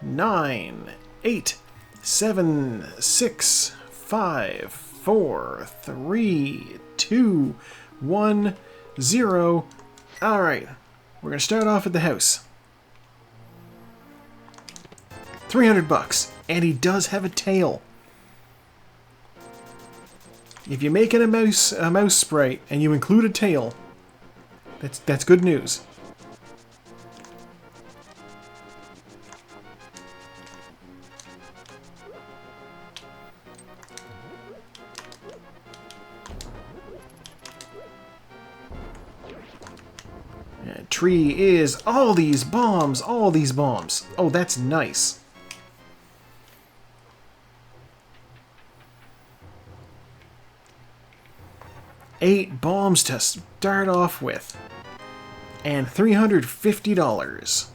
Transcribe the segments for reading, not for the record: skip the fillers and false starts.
9, 8, 7, 6, 5, 4, 3, 2, 1, 0. Alright, we're going to start off at the house. 300 bucks, and he does have a tail. If you make it a mouse sprite and you include a tail, that's good news. And tree is all these bombs, all these bombs. Oh, that's nice. Eight bombs to start off with. And $350.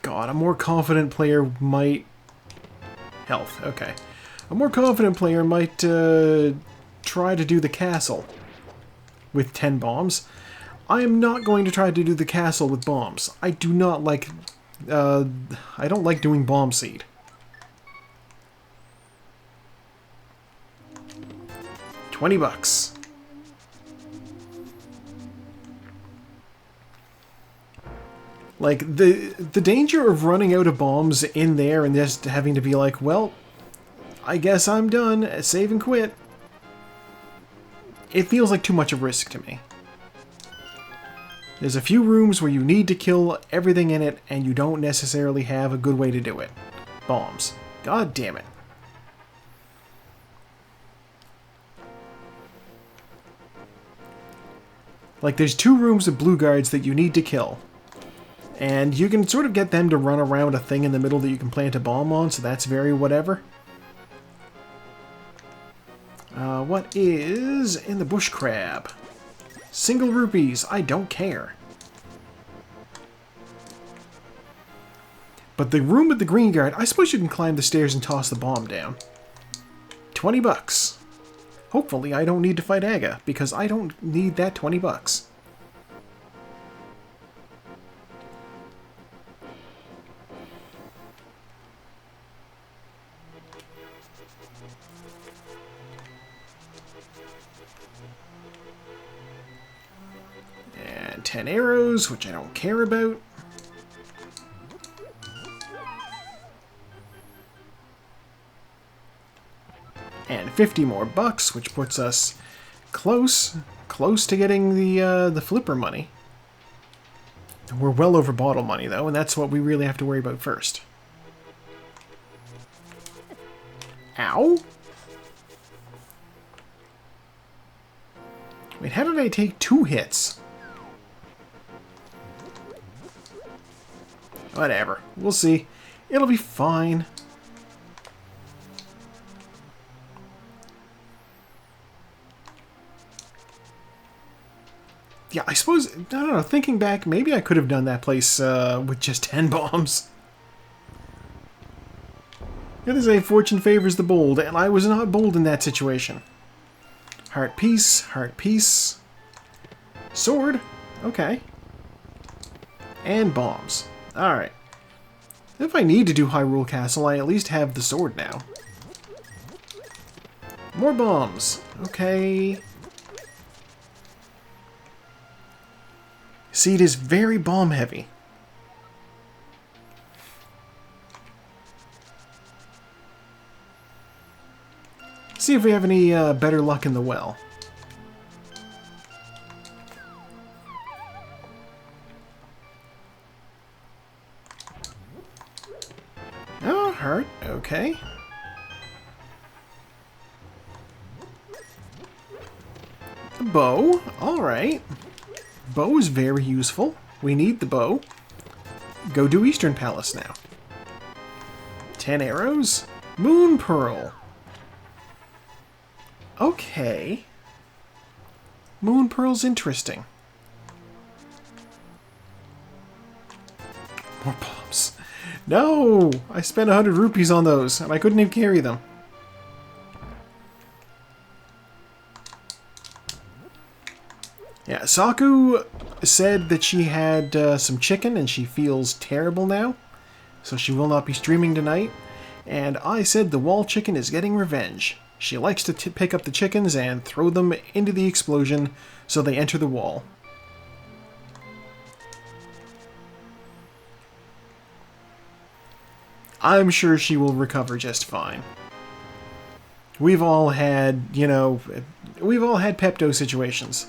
God, a more confident player might... Health, okay. A more confident player might try to do the castle with 10 bombs. I am not going to try to do the castle with bombs. I do not like... I don't like doing bomb seed. $20. Like, the danger of running out of bombs in there and just having to be like, well, I guess I'm done, save and quit. It feels like too much of a risk to me. There's a few rooms where you need to kill everything in it and you don't necessarily have a good way to do it. Bombs. God damn it. Like, there's 2 rooms of blue guards that you need to kill. And you can sort of get them to run around a thing in the middle that you can plant a bomb on, so that's very whatever. What is in the bush crab? Single rupees, I don't care. But the room with the green guard, I suppose you can climb the stairs and toss the bomb down. $20. Hopefully I don't need to fight Aga, because I don't need that 20 bucks. And 10 arrows, which I don't care about. And 50 more bucks, which puts us close to getting the flipper money. We're well over bottle money, though, and that's what we really have to worry about first. Ow! Wait, how did I take 2 hits? Whatever. We'll see. It'll be fine. Yeah, I suppose, I don't know, thinking back, maybe I could have done that place with just 10 bombs. Yeah, they say fortune favors the bold, and I was not bold in that situation. Heart piece, sword, okay. And bombs. Alright. If I need to do Hyrule Castle, I at least have the sword now. More bombs, okay. Seed is very bomb heavy. See if we have any better luck in the well. Oh, heart, okay. The bow, alright. Bow is very useful. We need the bow. Go do Eastern Palace now. 10 arrows. Moon Pearl. Okay. Moon Pearl's interesting. More bombs. No! I spent 100 rupees on those, and I couldn't even carry them. Yeah, Saku, said that she had some chicken and she feels terrible now, so she will not be streaming tonight. And I said the wall chicken is getting revenge. She likes to pick up the chickens and throw them into the explosion so they enter the wall. I'm sure she will recover just fine. We've all had, we've all had Pepto situations.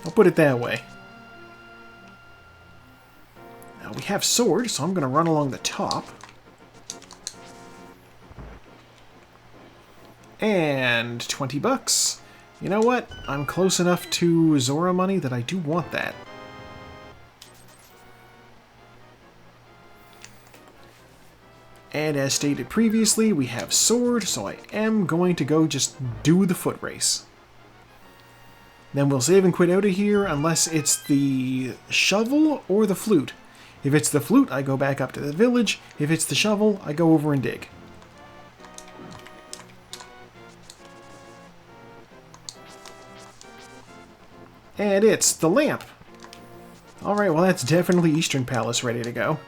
I'll put it that way. Now we have sword, so I'm going to run along the top. And 20 bucks. You know what? I'm close enough to Zora money that I do want that. And as stated previously, we have sword, so I am going to go just do the foot race. Then we'll save and quit out of here unless it's the shovel or the flute. If it's the flute, I go back up to the village. If it's the shovel, I go over and dig. And it's the lamp. Alright, well that's definitely Eastern Palace ready to go.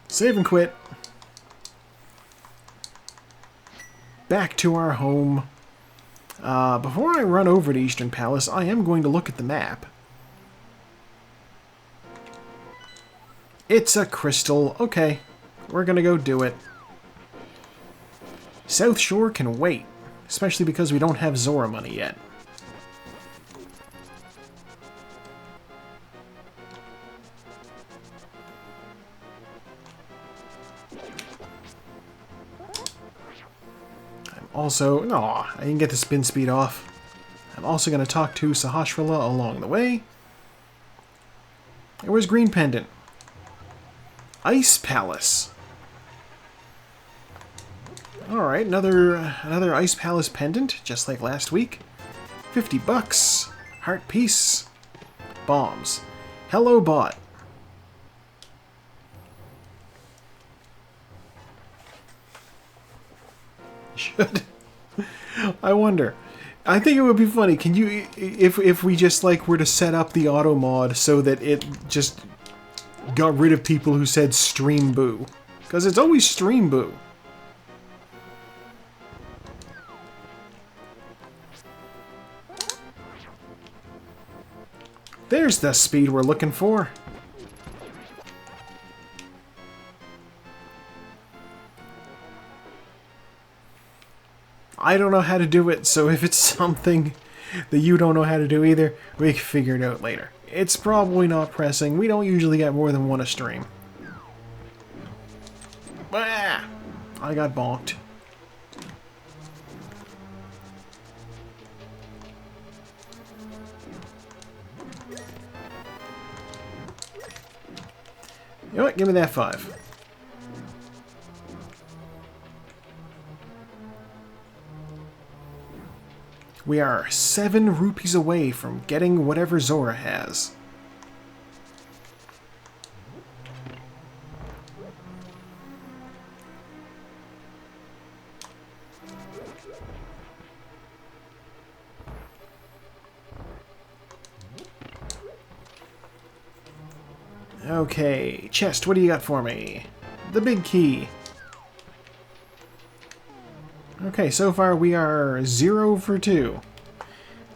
Save and quit. Back to our home. Before I run over to Eastern Palace, I am going to look at the map. It's a crystal. Okay, we're gonna go do it. South Shore can wait, especially because we don't have Zora money yet. Also, no, I didn't get the spin speed off. I'm also going to talk to Sahasrara along the way. And where's Green Pendant? Ice Palace. Alright, another Ice Palace pendant, just like last week. 50 bucks. Heart piece. Bombs. Hello, bot. Should. I wonder. I think it would be funny. Can you, if we just like were to set up the auto mod so that it just got rid of people who said stream boo, because it's always stream boo. There's the speed we're looking for. I don't know how to do it, so if it's something that you don't know how to do either, we can figure it out later. It's probably not pressing. We don't usually get more than one a stream. Ah, I got bonked. You know what? Give me that 5. We are 7 rupees away from getting whatever Zora has. Okay, chest, what do you got for me? The big key. Okay, so far we are 0 for 2.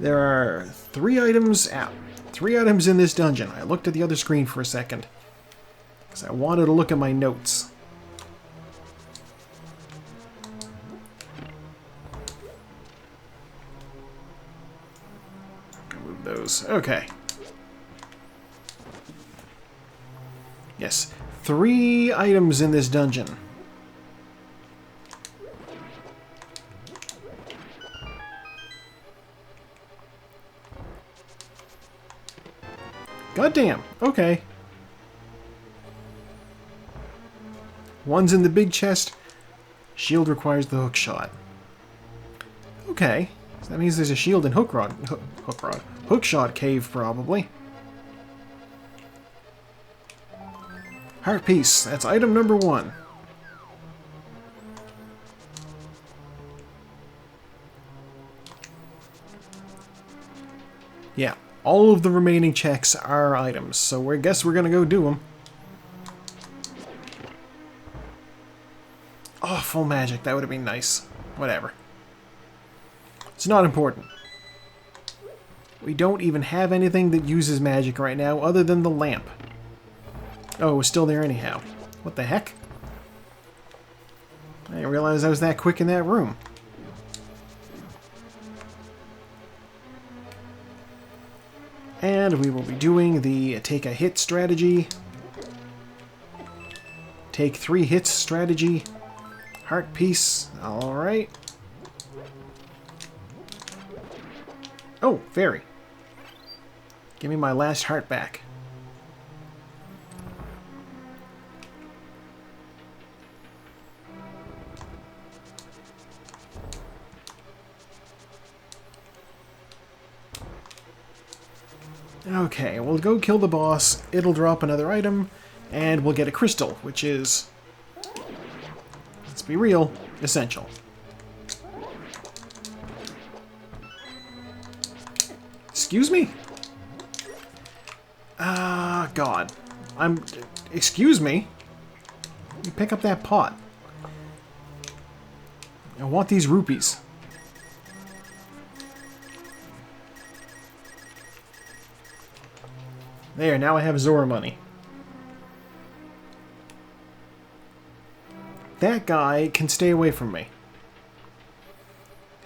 There are 3 items out. 3 items in this dungeon. I looked at the other screen for a second, because I wanted to look at my notes. Move those. Okay. Yes, 3 items in this dungeon. Goddamn. Okay. One's in the big chest. Shield requires the hook shot. Okay. So that means there's a shield in hook shot cave, probably. Heart piece. That's item number 1. Yeah, all of the remaining checks are items, so I guess we're gonna go do them. Oh, full magic, that would have been nice. Whatever. It's not important. We don't even have anything that uses magic right now other than the lamp. Oh, it was still there anyhow. What the heck? I didn't realize I was that quick in that room. And we will be doing the take a hit strategy. Take 3 hits strategy. Heart piece. Alright. Oh, fairy. Give me my last heart back. Okay, we'll go kill the boss, it'll drop another item, and we'll get a crystal, which is, let's be real, essential. Excuse me? God. Excuse me? You pick up that pot. I want these rupees. There, now I have Zora money. That guy can stay away from me.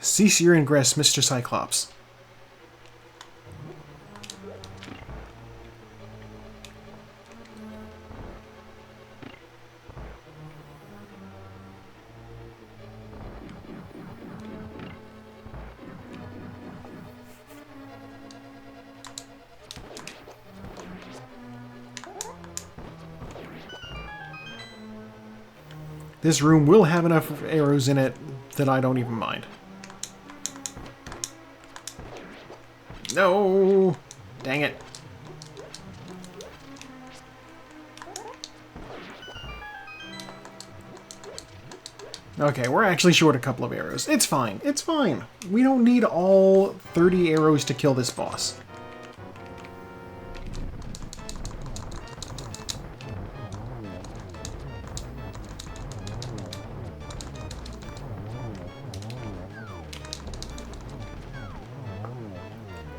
Cease your ingress, Mr. Cyclops. This room will have enough arrows in it that I don't even mind. No! Dang it. Okay, we're actually short a couple of arrows. It's fine. It's fine. We don't need all 30 arrows to kill this boss.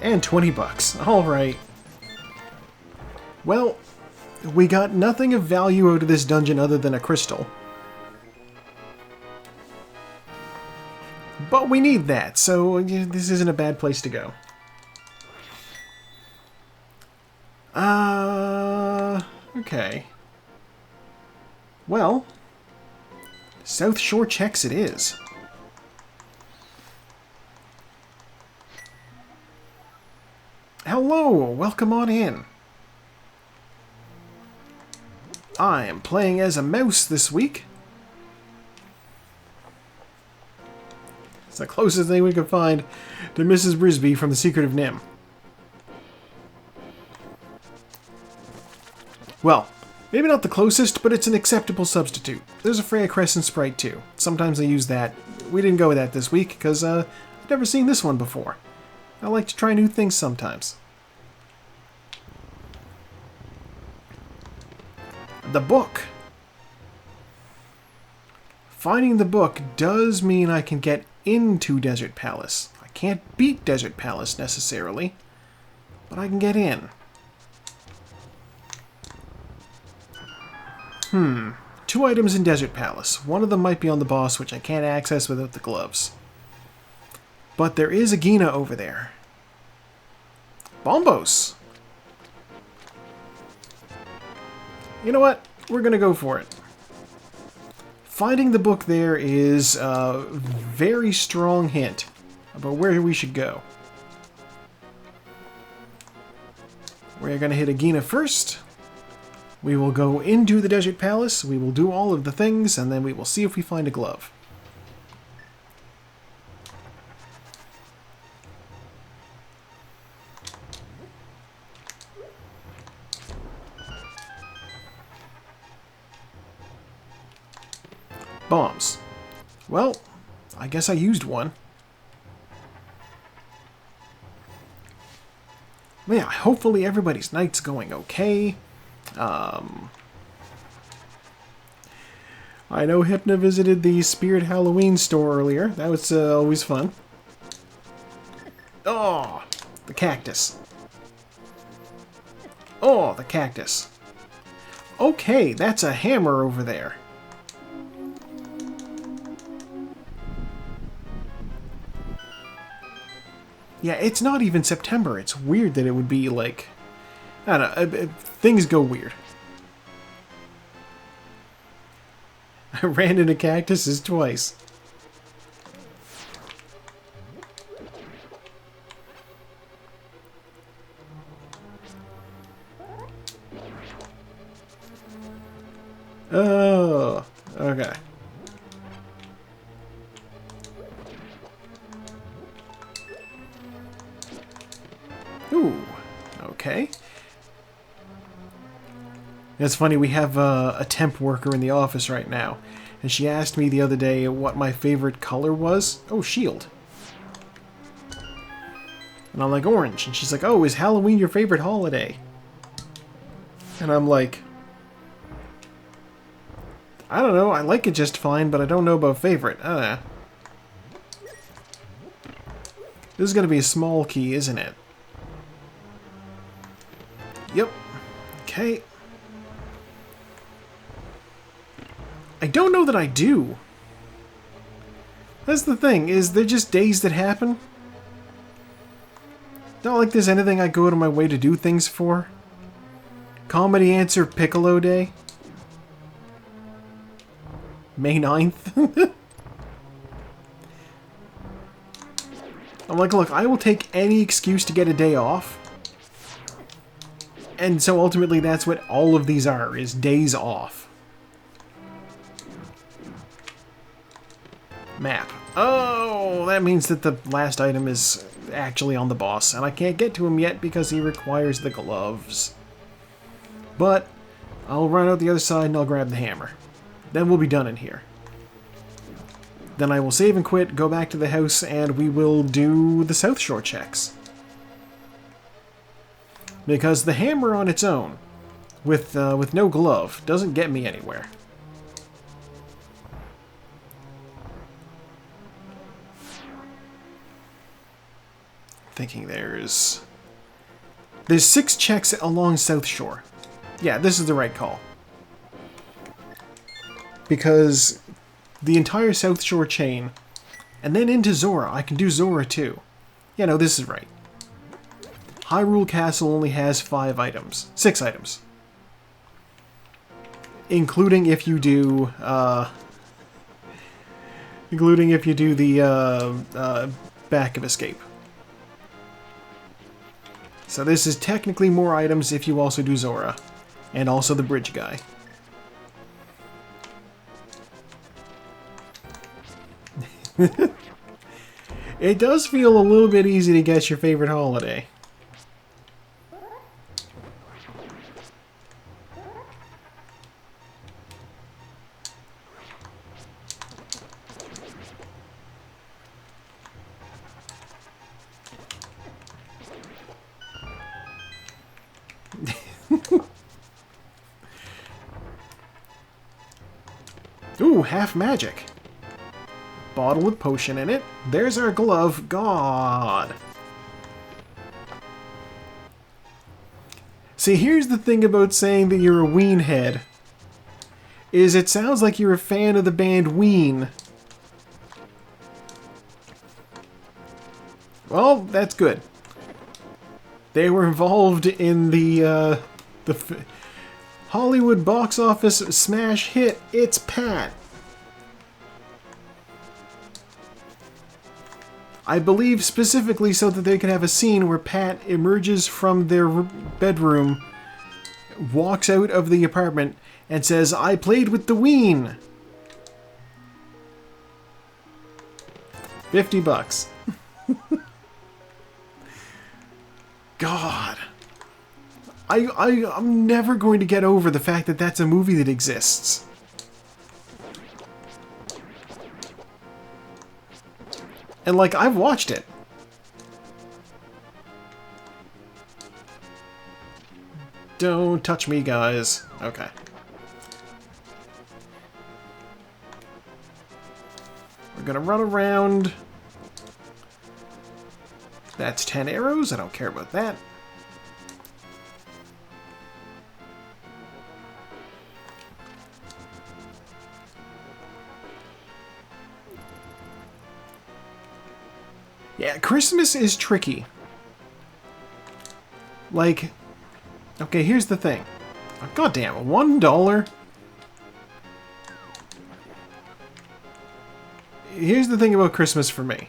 And 20 bucks. Alright. Well, we got nothing of value out of this dungeon other than a crystal. But we need that, so this isn't a bad place to go. Okay. Well, South Shore checks it is. Hello, welcome on in. I am playing as a mouse this week. It's the closest thing we could find to Mrs. Brisby from The Secret of Nim. Well, maybe not the closest, but it's an acceptable substitute. There's a Freya Crescent sprite too. Sometimes they use that. We didn't go with that this week because I've never seen this one before. I like to try new things sometimes. The book. Finding the book does mean I can get into Desert Palace. I can't beat Desert Palace necessarily, but I can get in. 2 items in Desert Palace. One of them might be on the boss, which I can't access without the gloves. But there is a Gina over there. Bombos! You know what? We're gonna go for it. Finding the book there is a very strong hint about where we should go. We're gonna hit Agina first. We will go into the Desert Palace, we will do all of the things, and then we will see if we find a glove. Bombs. Well, I guess I used one. But yeah, hopefully everybody's night's going okay. I know Hypna visited the Spirit Halloween store earlier. That was always fun. Oh, the cactus. Oh, the cactus. Okay, that's a hammer over there. Yeah, it's not even September. It's weird that it would be like... I don't know. Things go weird. I ran into cactuses twice. Oh, okay. Ooh, okay. It's funny, we have a temp worker in the office right now, and she asked me the other day what my favorite color was. Oh, shield. And I'm like, orange. And she's like, oh, is Halloween your favorite holiday? And I'm like, I don't know, I like it just fine, but I don't know about favorite. This is going to be a small key, isn't it? Yep. Okay. I don't know that I do. That's the thing, is they're just days that happen. Not like there's anything I go out of my way to do things for. Comedy Answer Piccolo Day. May 9th. I'm like, look, I will take any excuse to get a day off. And so ultimately that's what all of these are, is days off. Map. Oh, that means that the last item is actually on the boss, and I can't get to him yet because he requires the gloves. But I'll run out the other side and I'll grab the hammer. Then we'll be done in here. Then I will save and quit, go back to the house, and we will do the South Shore checks. Because the hammer on its own, with no glove, doesn't get me anywhere. Thinking there's 6 checks along South Shore. Yeah, this is the right call. Because the entire South Shore chain, and then into Zora. I can do Zora too. Yeah, no, this is right. Hyrule Castle only has 5 items. 6 items. Including if you do, the Back of Escape. So this is technically more items if you also do Zora. And also the bridge guy. It does feel a little bit easy to guess your favorite holiday. Ooh, half magic. Bottle with potion in it. There's our glove. God. See, here's the thing about saying that you're a Ween head. Is it sounds like you're a fan of the band Ween. Well, that's good. They were involved in the Hollywood box office smash hit, It's Pat. I believe specifically so that they could have a scene where Pat emerges from their bedroom, walks out of the apartment, and says, I played with the Ween. $50. God. I'm never going to get over the fact that that's a movie that exists. And, like, I've watched it. Don't touch me, guys. Okay. We're gonna run around. That's 10 arrows. I don't care about that. Yeah, Christmas is tricky. Like, okay, here's the thing. Oh, God damn it, $1? Here's the thing about Christmas for me.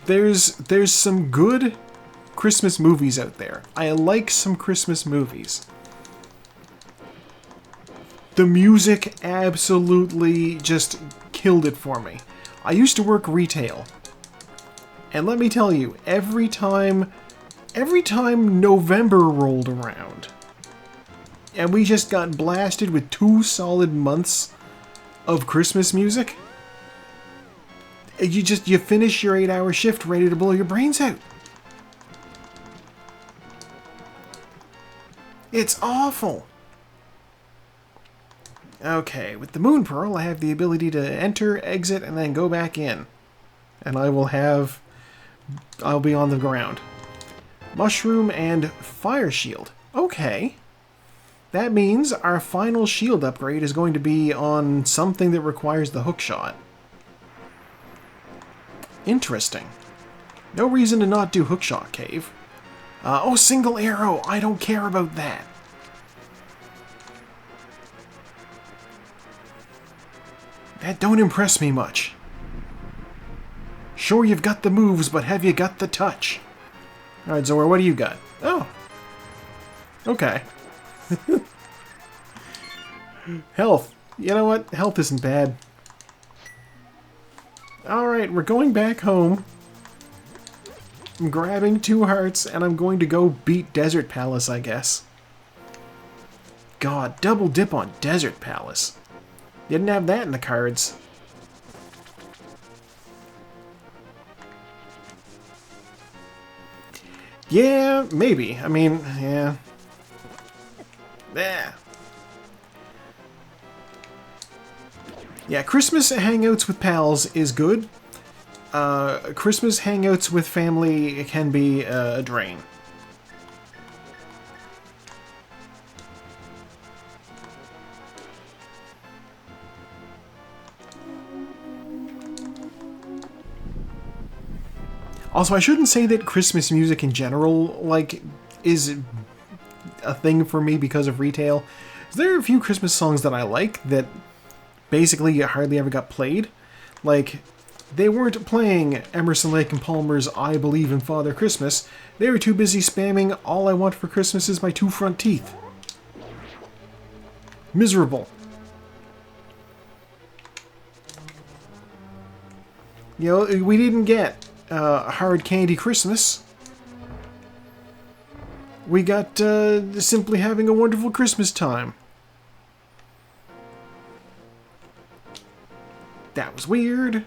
There's some good Christmas movies out there. I like some Christmas movies. The music absolutely just killed it for me. I used to work retail. And let me tell you, every time November rolled around, and we just got blasted with 2 solid months of Christmas music, you finish your 8-hour shift ready to blow your brains out. It's awful. Okay, with the Moon Pearl, I have the ability to enter, exit, and then go back in. And I'll be on the ground. Mushroom and Fire Shield. Okay. That means our final shield upgrade is going to be on something that requires the hookshot. Interesting. No reason to not do hookshot cave. Oh, single arrow. I don't care about that. That don't impress me much. Sure, you've got the moves, but have you got the touch? Alright, Zora, what do you got? Oh. Okay. Health. You know what? Health isn't bad. Alright, we're going back home. I'm grabbing 2 hearts, and I'm going to go beat Desert Palace, I guess. God, double dip on Desert Palace. Didn't have that in the cards. Yeah, maybe. I mean, yeah. Yeah, Christmas hangouts with pals is good. Christmas hangouts with family can be a drain. Also, I shouldn't say that Christmas music in general, like, is a thing for me because of retail. There are a few Christmas songs that I like that basically hardly ever got played. Like, they weren't playing Emerson, Lake and Palmer's I Believe in Father Christmas. They were too busy spamming All I Want for Christmas is My 2 Front Teeth. Miserable. You know, we didn't get Hard Candy Christmas. We got Simply Having a Wonderful Christmas Time. That was weird.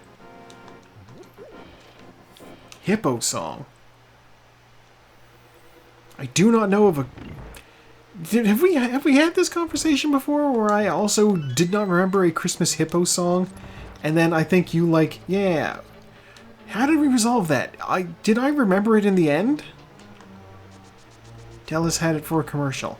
Hippo Song. I do not know of a... Have we had this conversation before where I also did not remember a Christmas Hippo Song? And then I think you like, yeah... How did we resolve that? Did I remember it in the end? Dallas had it for a commercial.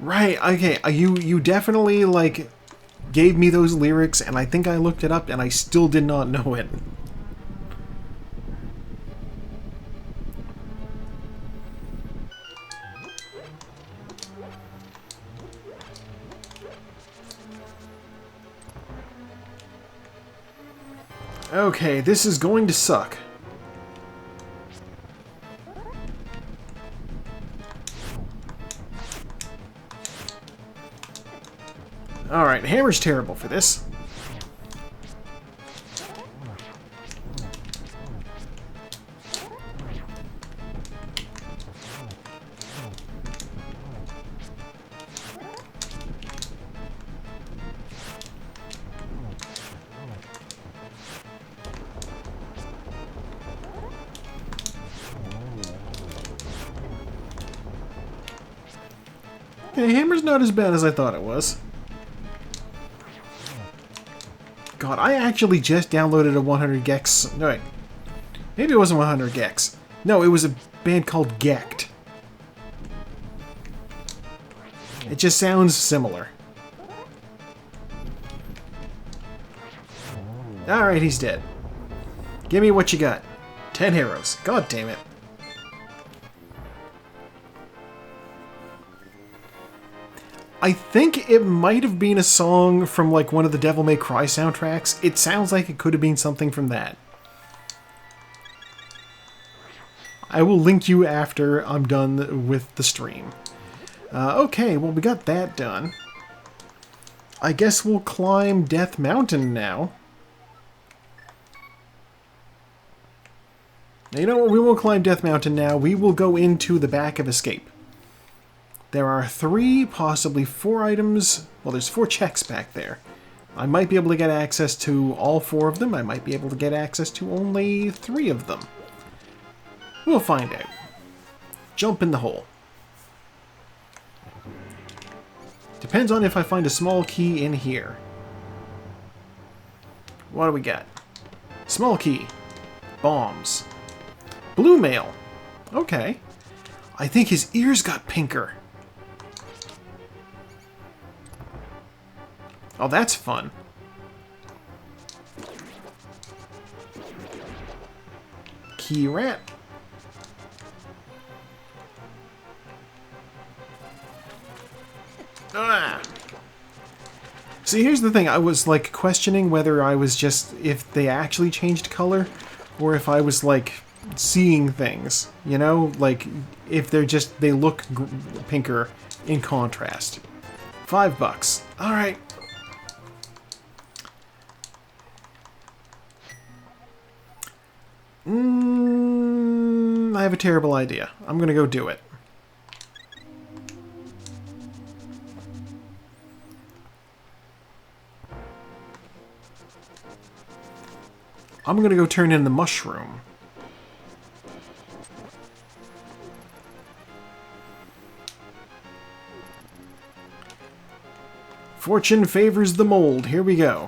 Right, okay, you definitely, like, gave me those lyrics, and I think I looked it up, and I still did not know it. Okay, this is going to suck. Alright, hammer's terrible for this. Okay, hammer's not as bad as I thought it was. God, I actually just downloaded a 100 gex. No, wait. Maybe it wasn't 100 gex. No, it was a band called Gecked. It just sounds similar. Alright, he's dead. Give me what you got. 10 arrows. God damn it. I think it might have been a song from like one of the Devil May Cry soundtracks. It sounds like it could have been something from that. I will link you after I'm done with the stream. Okay, well we got that done. I guess we'll climb Death Mountain now. Now you know what, we won't climb Death Mountain now. We will go into the back of Escape. There are 3, possibly 4 items. Well, there's 4 checks back there. I might be able to get access to all 4 of them. I might be able to get access to only 3 of them. We'll find out. Jump in the hole. Depends on if I find a small key in here. What do we got? Small key. Bombs. Blue mail. Okay. I think his ears got pinker. Oh, that's fun. Key rat. Ah. See, here's the thing. I was, like, questioning whether I was just... if they actually changed color, or if I was, like, seeing things. You know? Like, if they're just... they look pinker in contrast. $5. Alright. I have a terrible idea. I'm gonna go do it. I'm gonna go turn in the mushroom. Fortune favors the mold. Here we go.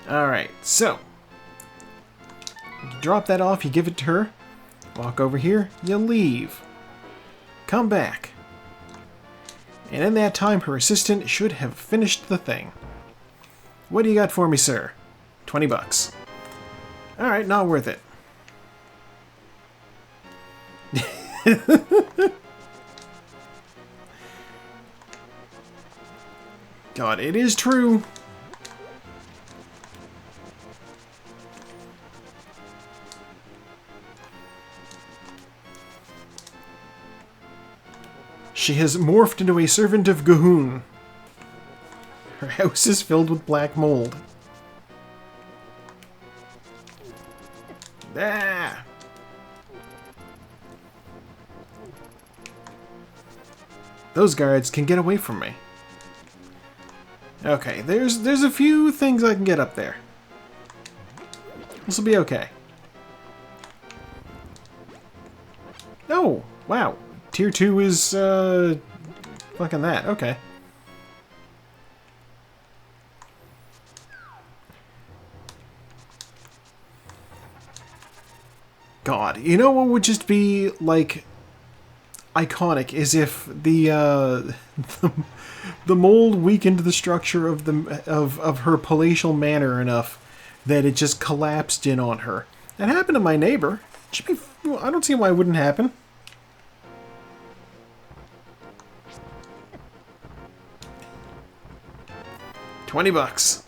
Alright, so. You drop that off, you give it to her. Walk over here, you leave. Come back. And in that time, her assistant should have finished the thing. What do you got for me, sir? $20. Alright, not worth it. God, it is true. She has morphed into a servant of Gahoon. Her house is filled with black mold. Ah! Those guards can get away from me. Okay, there's a few things I can get up there. This will be okay. Oh, wow. Tier 2 is, fucking that. Okay. God, you know what would just be, like, iconic is if the mold weakened the structure of of her palatial manor enough that it just collapsed in on her. That happened to my neighbor. It should be, I don't see why it wouldn't happen. $20.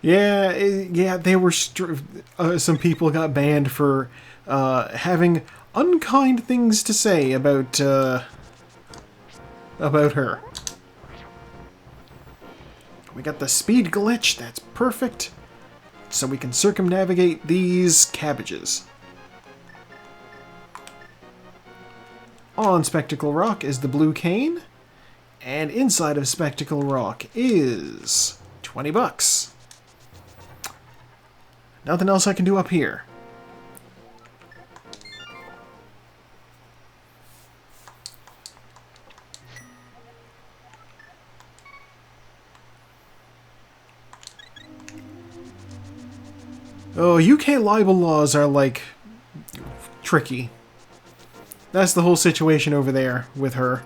Yeah, yeah, they were. Some people got banned for having unkind things to say about her. We got the speed glitch. That's perfect. So we can circumnavigate these cabbages. On Spectacle Rock is the blue cane, and inside of Spectacle Rock is 20 bucks. Nothing else I can do up here. Oh, UK libel laws are, like, tricky. That's the whole situation over there with her.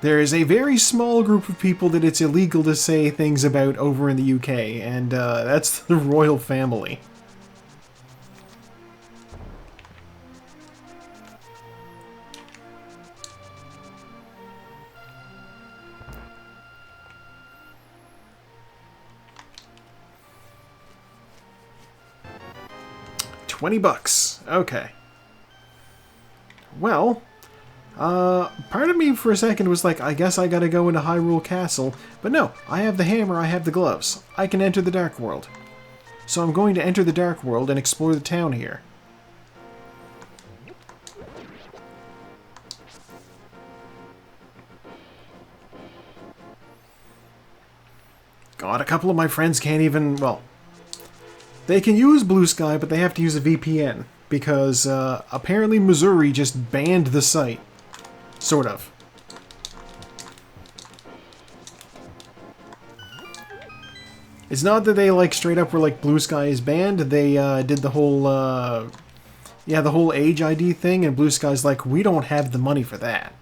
There is a very small group of people that it's illegal to say things about over in the UK, and that's the royal family. $20. Okay. Well, part of me for a second was like, I guess I gotta go into Hyrule Castle. But no, I have the hammer, I have the gloves. I can enter the Dark World. So I'm going to enter the Dark World and explore the town here. God, a couple of my friends can't even, well, they can use Blue Sky, but they have to use a VPN, because apparently Missouri just banned the site. Sort of. It's not that they, like, straight up were like, Blue Sky is banned. They did the whole, yeah, the whole age ID thing, and Blue Sky's like, we don't have the money for that.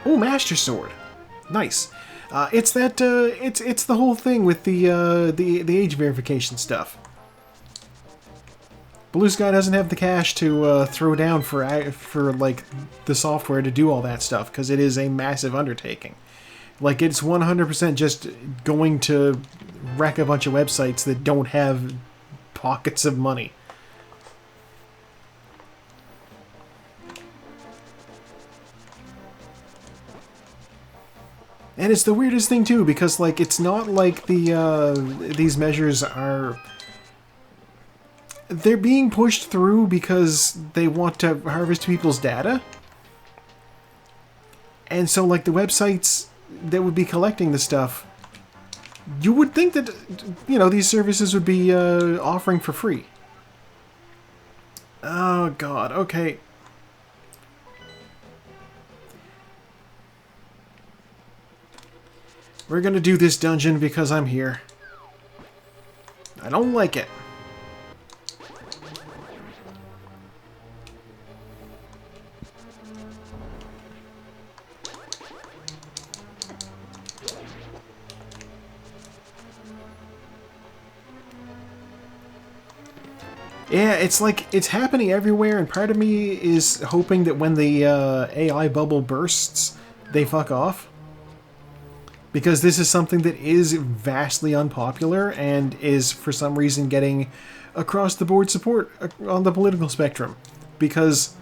Oh, Master Sword. Nice. It's that. It's the whole thing with the age verification stuff. Blue Sky doesn't have the cash to throw down for like the software to do all that stuff because it is a massive undertaking. Like it's 100% just going to wreck a bunch of websites that don't have pockets of money. And it's the weirdest thing too, because like it's not like these measures are, they're being pushed through because they want to harvest people's data. And so like the websites that would be collecting the stuff, you would think that, you know, these services would be offering for free. Oh god, okay. We're gonna do this dungeon because I'm here. I don't like it. Yeah, it's like, it's happening everywhere, and part of me is hoping that when the AI bubble bursts, they fuck off. Because this is something that is vastly unpopular and is, for some reason, getting across-the-board support on the political spectrum. Because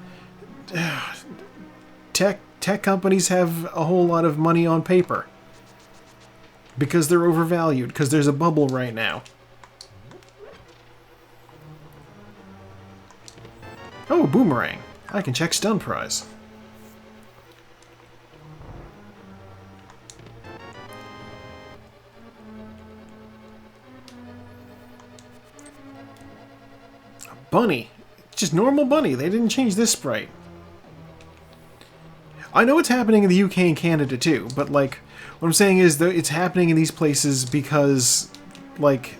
tech companies have a whole lot of money on paper. Because they're overvalued, because there's a bubble right now. Oh, boomerang. I can check stun prize. Bunny. Just normal bunny. They didn't change this sprite. I know it's happening in the UK and Canada too, but like, what I'm saying is that it's happening in these places because, like,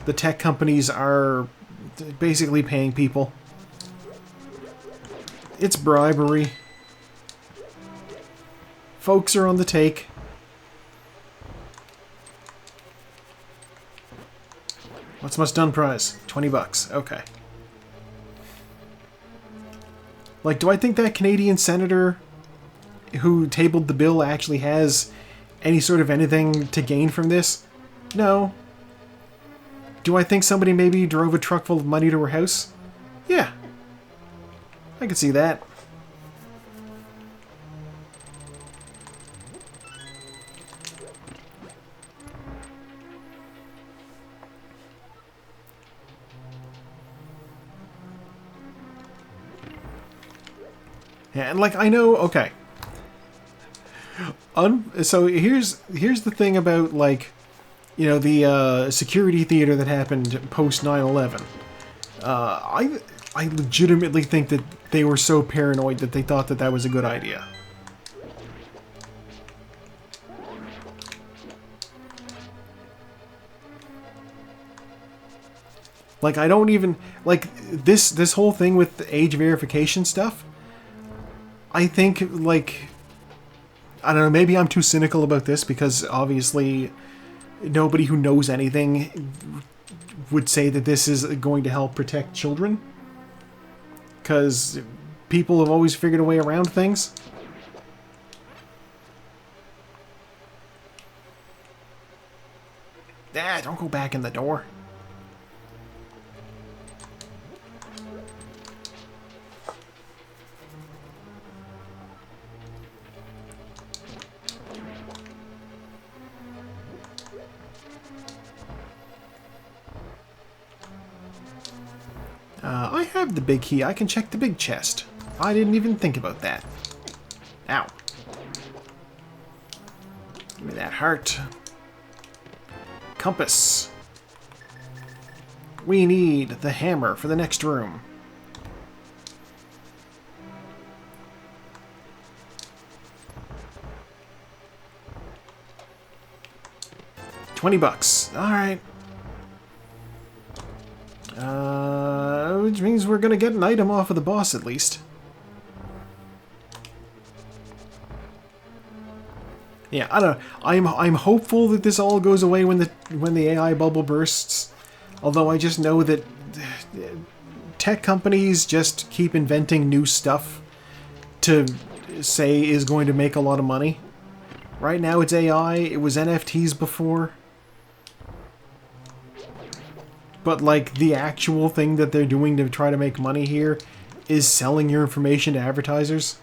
the tech companies are basically paying people. It's bribery. Folks are on the take. What's most done prize? 20 bucks. Okay. Like, do I think that Canadian senator who tabled the bill actually has any sort of anything to gain from this? No. Do I think somebody maybe drove a truck full of money to her house? Yeah. I could see that. Yeah, and like I know, okay. So here's the thing about, like, you know, the security theater that happened post 9/11. I legitimately think that they were so paranoid that they thought that that was a good idea. Like, I don't even like this whole thing with the age verification stuff. I think, like, I don't know, maybe I'm too cynical about this because obviously nobody who knows anything would say that this is going to help protect children. Because people have always figured a way around things. Ah, don't go back in the door. I have the big key. I can check the big chest. I didn't even think about that. Ow. Give me that heart. Compass. We need the hammer for the next room. $20. Alright. Which means we're gonna get an item off of the boss at least. Yeah, I don't know. I'm hopeful that this all goes away when the AI bubble bursts. Although I just know that tech companies just keep inventing new stuff to say is going to make a lot of money. Right now it's AI. It was NFTs before. But, like, the actual thing that they're doing to try to make money here is selling your information to advertisers.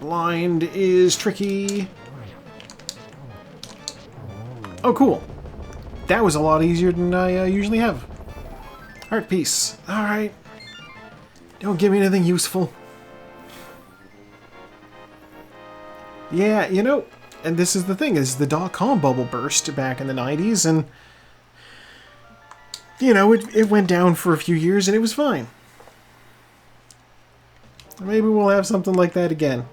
Blind is tricky. Oh, cool. That was a lot easier than I usually have. Heart piece. Alright. Don't give me anything useful. Yeah, you know, and this is the thing, is the .com bubble burst back in the 90s, and, you know, it went down for a few years, and it was fine. Maybe we'll have something like that again.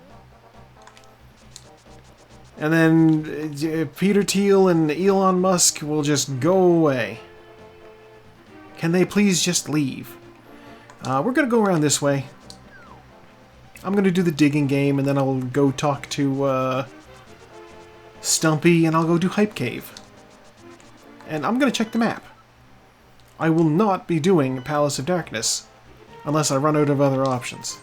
And then Peter Thiel and Elon Musk will just go away. Can they please just leave? We're going to go around this way. I'm going to do the digging game, and then I'll go talk to Stumpy, and I'll go do Hype Cave. And I'm going to check the map. I will not be doing Palace of Darkness unless I run out of other options.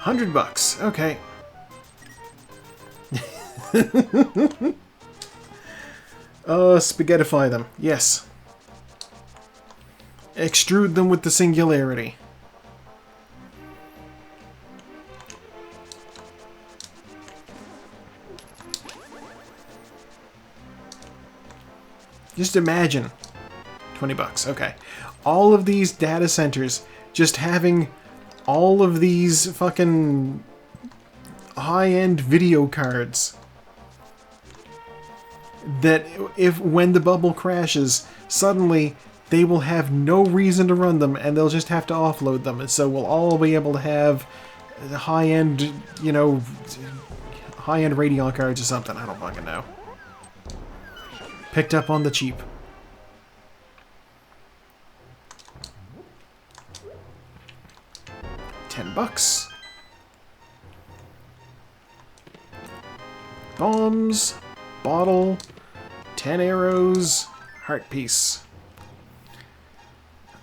$100. Okay. Spaghettify them. Yes. Extrude them with the singularity. Just imagine. $20. Okay. All of these data centers just having all of these fucking high-end video cards that, if when the bubble crashes, suddenly they will have no reason to run them, and they'll just have to offload them. And so we'll all be able to have high-end, you know, high-end Radeon cards or something. I don't fucking know. Picked up on the cheap. $10. Bombs, bottle, 10 arrows, heart piece.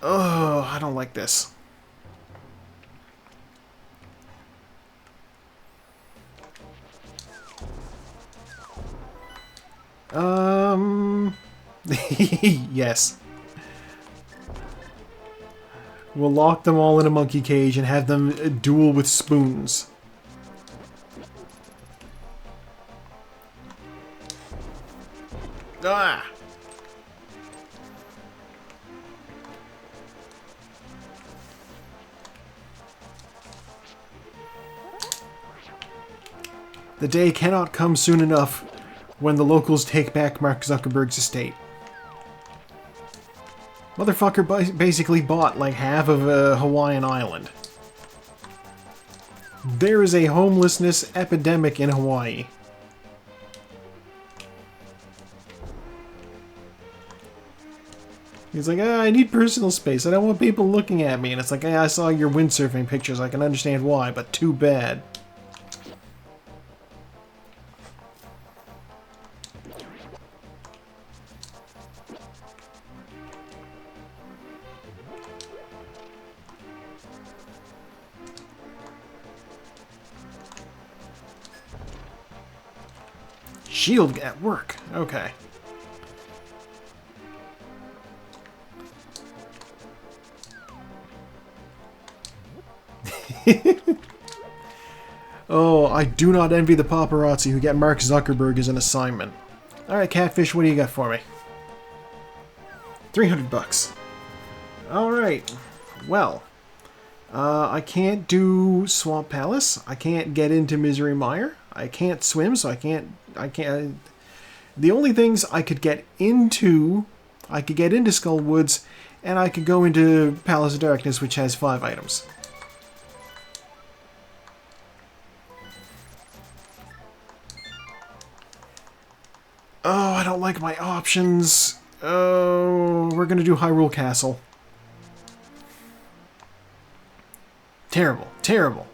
Oh, I don't like this. Yes. We'll lock them all in a monkey cage and have them duel with spoons. Ah! The day cannot come soon enough when the locals take back Mark Zuckerberg's estate. Motherfucker basically bought like half of a Hawaiian island. There is a homelessness epidemic in Hawaii. He's like, I need personal space. I don't want people looking at me. And it's like, I saw your windsurfing pictures. I can understand why, but too bad. Shield at work. Okay. Oh, I do not envy the paparazzi who get Mark Zuckerberg as an assignment. Alright, Catfish, what do you got for me? $300. Alright. Well. I can't do Swamp Palace. I can't get into Misery Mire. I can't swim, so I can't... The only things I could get into Skull Woods, and I could go into Palace of Darkness, which has 5 items. Oh, I don't like my options. Oh, we're gonna do Hyrule Castle. Terrible, terrible.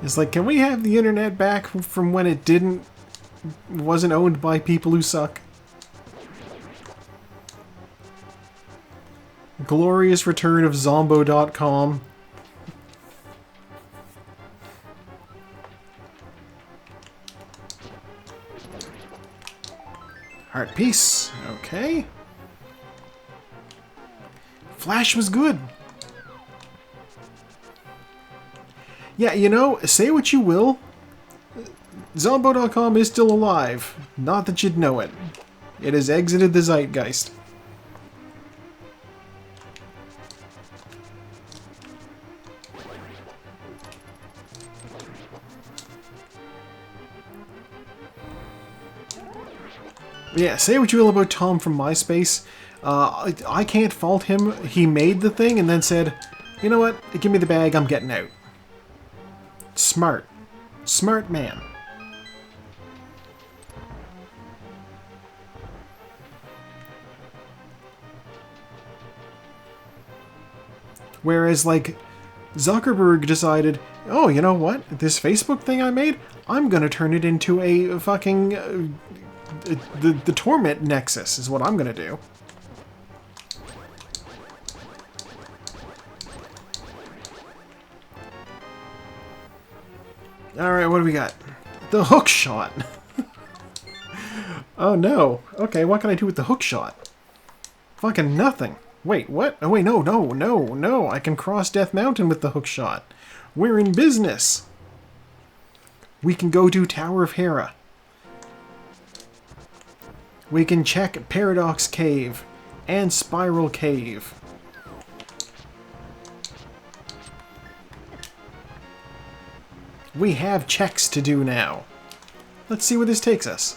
It's like, can we have the internet back from when it wasn't owned by people who suck? Glorious return of Zombo.com. Heart piece. Okay. Flash was good. Yeah, you know, say what you will, Zombo.com is still alive. Not that you'd know it. It has exited the zeitgeist. Yeah, say what you will about Tom from MySpace. I can't fault him. He made the thing and then said, you know what, give me the bag, I'm getting out. Smart. Smart man. Whereas, like, Zuckerberg decided, oh, you know what? This Facebook thing I made, I'm gonna turn it into a fucking... the Torment Nexus is what I'm gonna do. Alright, what do we got? The hook shot! Oh no. Okay, what can I do with the hook shot? Fucking nothing. Wait, what? Oh wait, no. I can cross Death Mountain with the hook shot. We're in business. We can go do Tower of Hera. We can check Paradox Cave and Spiral Cave. We have checks to do now. Let's see where this takes us.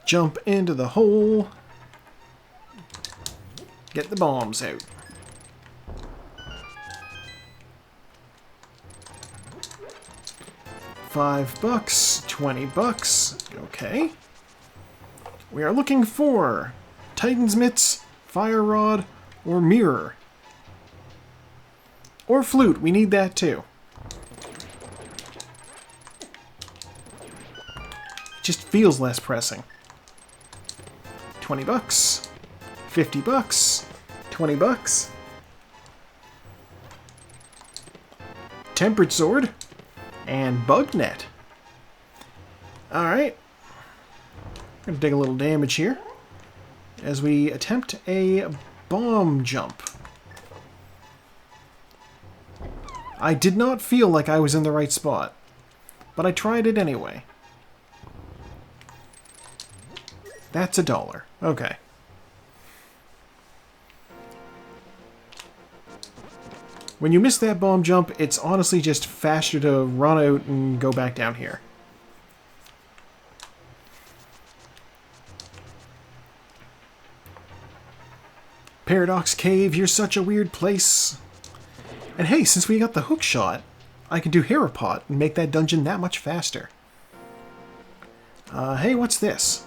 Jump into the hole. Get the bombs out. $5, 20 bucks. Okay. We are looking for Titan's Mitts, Fire Rod, or Mirror. Or Flute. We need that too. It just feels less pressing. 20 bucks. 50 bucks. 20 bucks. Tempered Sword. And Bug Net. Alright. We're going to take a little damage here as we attempt a bomb jump. I did not feel like I was in the right spot, but I tried it anyway. That's $1. Okay. When you miss that bomb jump, it's honestly just faster to run out and go back down here. Paradox Cave, you're such a weird place. And hey, since we got the hook shot, I can do Harapot and make that dungeon that much faster. Hey, what's this?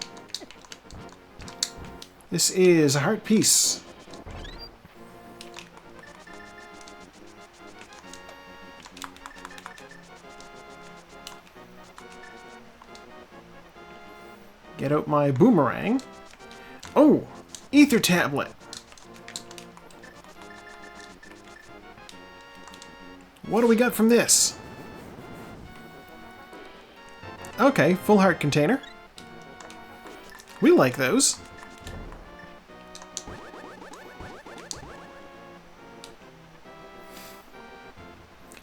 This is a heart piece. Get out my boomerang. Oh, ether tablet. What do we got from this? Okay, full heart container. We like those.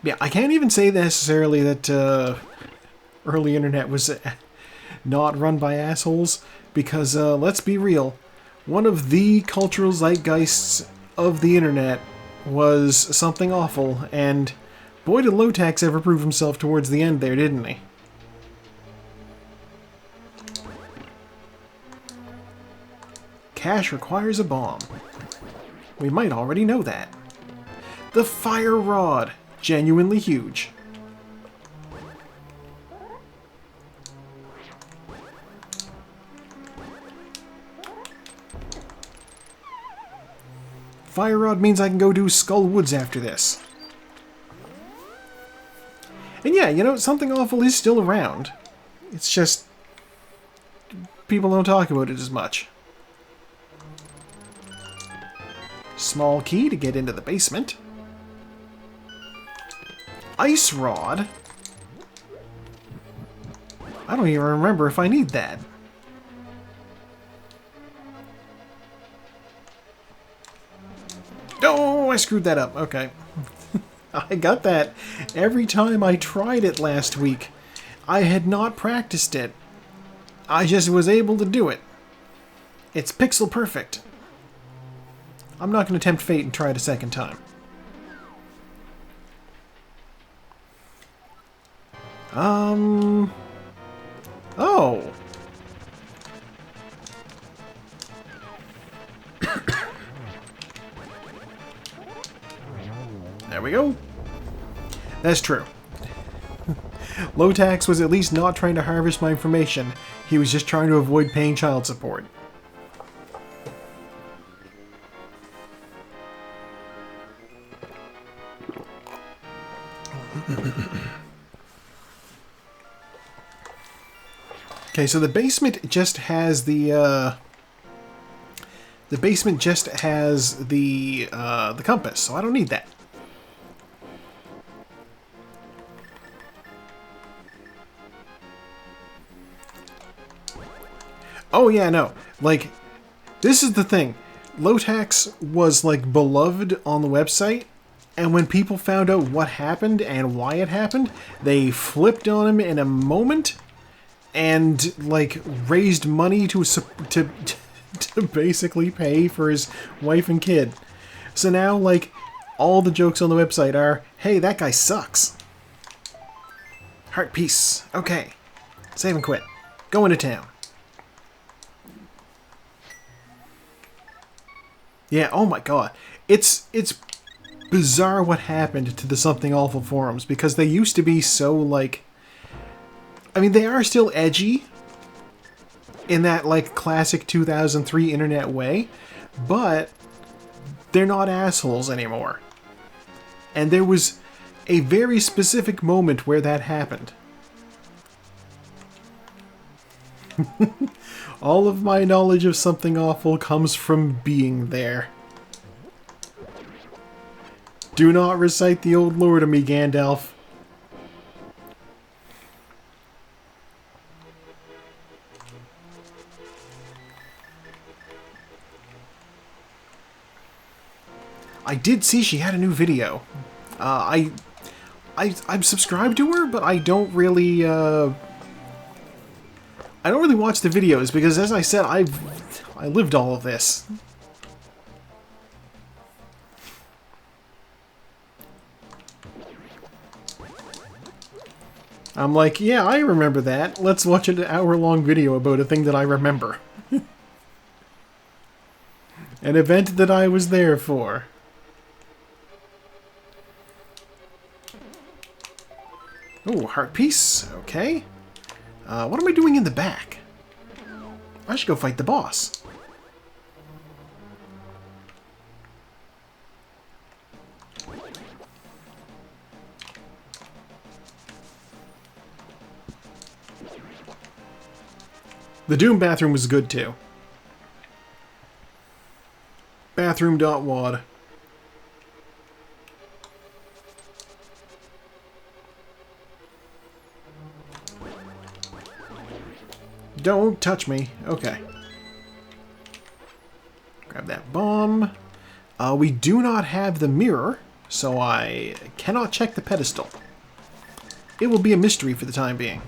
Yeah, I can't even say necessarily that early internet was not run by assholes, because let's be real, one of the cultural zeitgeists of the internet was something awful, and boy did Lotax ever prove himself towards the end there, didn't he? Cash requires a bomb. We might already know that. The Fire Rod. Genuinely huge. Fire Rod means I can go do Skull Woods after this. And yeah, you know, something awful is still around. It's just people don't talk about it as much. Small key to get into the basement. Ice Rod? I don't even remember if I need that. Oh, I screwed that up. Okay. I got that every time I tried it last week. I had not practiced it. I just was able to do it. It's pixel perfect. I'm not going to tempt fate and try it a second time. Oh. There we go. That's true. Lotax was at least not trying to harvest my information. He was just trying to avoid paying child support. Okay, so the basement just has the compass, so I don't need that. Oh yeah, no. Like, this is the thing. Lotax was, like, beloved on the website, and when people found out what happened and why it happened, they flipped on him in a moment and, like, raised money to basically pay for his wife and kid. So now, like, all the jokes on the website are, hey, that guy sucks. Heart peace. Okay. Save and quit. Go into town. Yeah, oh my god. It's bizarre what happened to the Something Awful forums, because they used to be so, like... I mean, they are still edgy in that, like, classic 2003 internet way, but they're not assholes anymore. And there was a very specific moment where that happened. All of my knowledge of Something Awful comes from being there. Do not recite the old lore to me, Gandalf. I did see she had a new video. I'm subscribed to her, but I don't really watch the videos because, as I said, I lived all of this. I'm like, yeah, I remember that. Let's watch an hour-long video about a thing that I remember. An event that I was there for. Oh, heart piece. Okay. What am I doing in the back? I should go fight the boss. The Doom bathroom was good too. Bathroom.wad. Don't touch me. Okay. Grab that bomb. We do not have the mirror, so I cannot check the pedestal. It will be a mystery for the time being.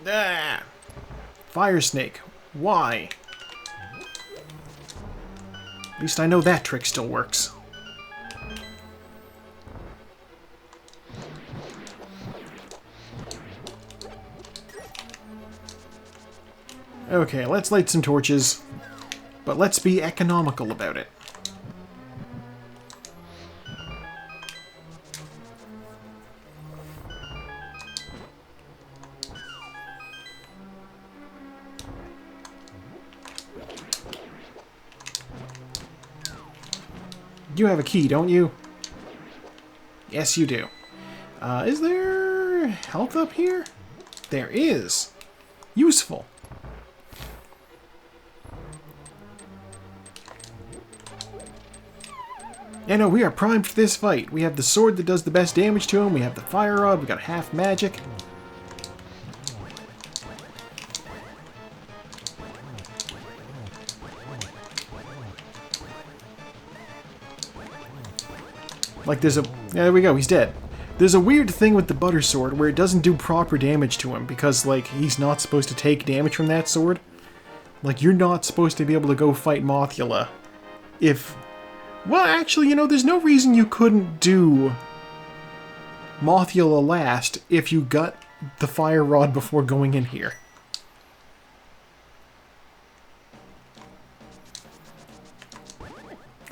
Ah! Fire snake. Why? At least I know that trick still works. Okay, let's light some torches, but let's be economical about it. You have a key, don't you? Yes, you do. Is there health up here? There is. Useful. Yeah, no, we are primed for this fight. We have the sword that does the best damage to him. We have the fire rod. We got half magic. Like there's a... Yeah, there we go. He's dead. There's a weird thing with the butter sword where it doesn't do proper damage to him because, like, he's not supposed to take damage from that sword. Like, you're not supposed to be able to go fight Mothula if... Well, actually, you know, there's no reason you couldn't do Mothula last if you got the fire rod before going in here.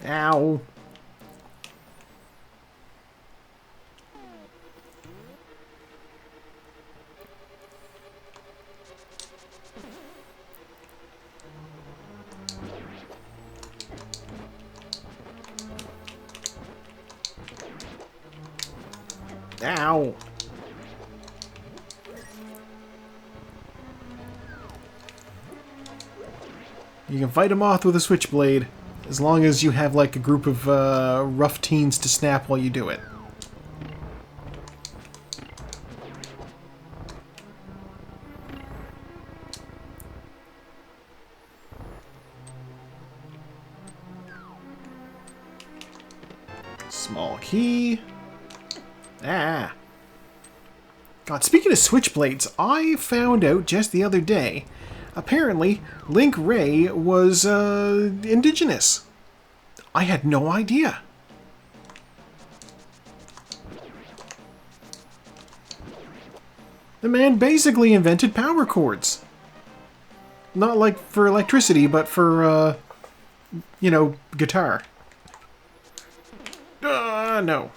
Ow. Ow! You can fight a moth with a switchblade, as long as you have like a group of rough teens to snap while you do it. Small key. Ah. God, speaking of switchblades, I found out just the other day, apparently Link Ray was indigenous. I had no idea. The man basically invented power chords. Not like for electricity, but for, you know, guitar. No.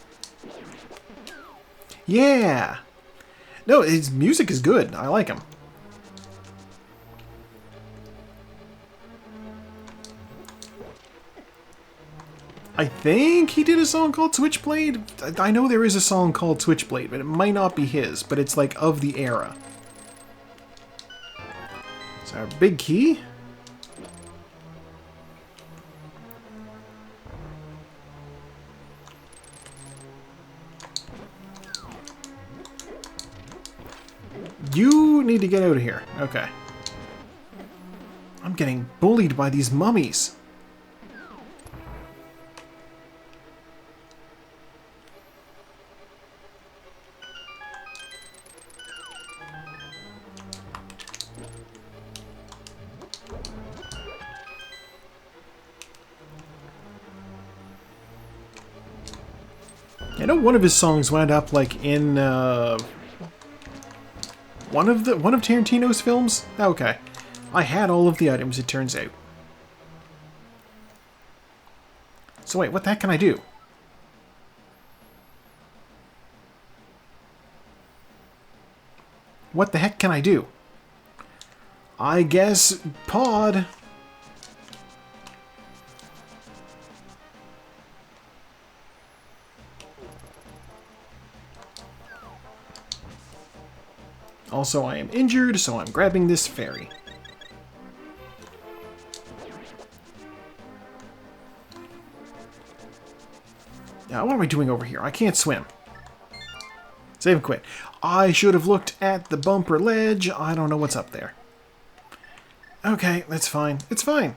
Yeah. No, his music is good. I like him. I think he did a song called Switchblade. I know there is a song called Switchblade, but it might not be his, but it's like of the era. So our big key. You need to get out of here. Okay. I'm getting bullied by these mummies. I know one of his songs wound up like in one of Tarantino's films. Okay, I had all of the items. It turns out. So wait, what the heck can I do? What the heck can I do? I guess pod. Also, I am injured, so I'm grabbing this ferry. Now, what am I doing over here? I can't swim. Save and quit. I should have looked at the bumper ledge. I don't know what's up there. Okay, that's fine. It's fine.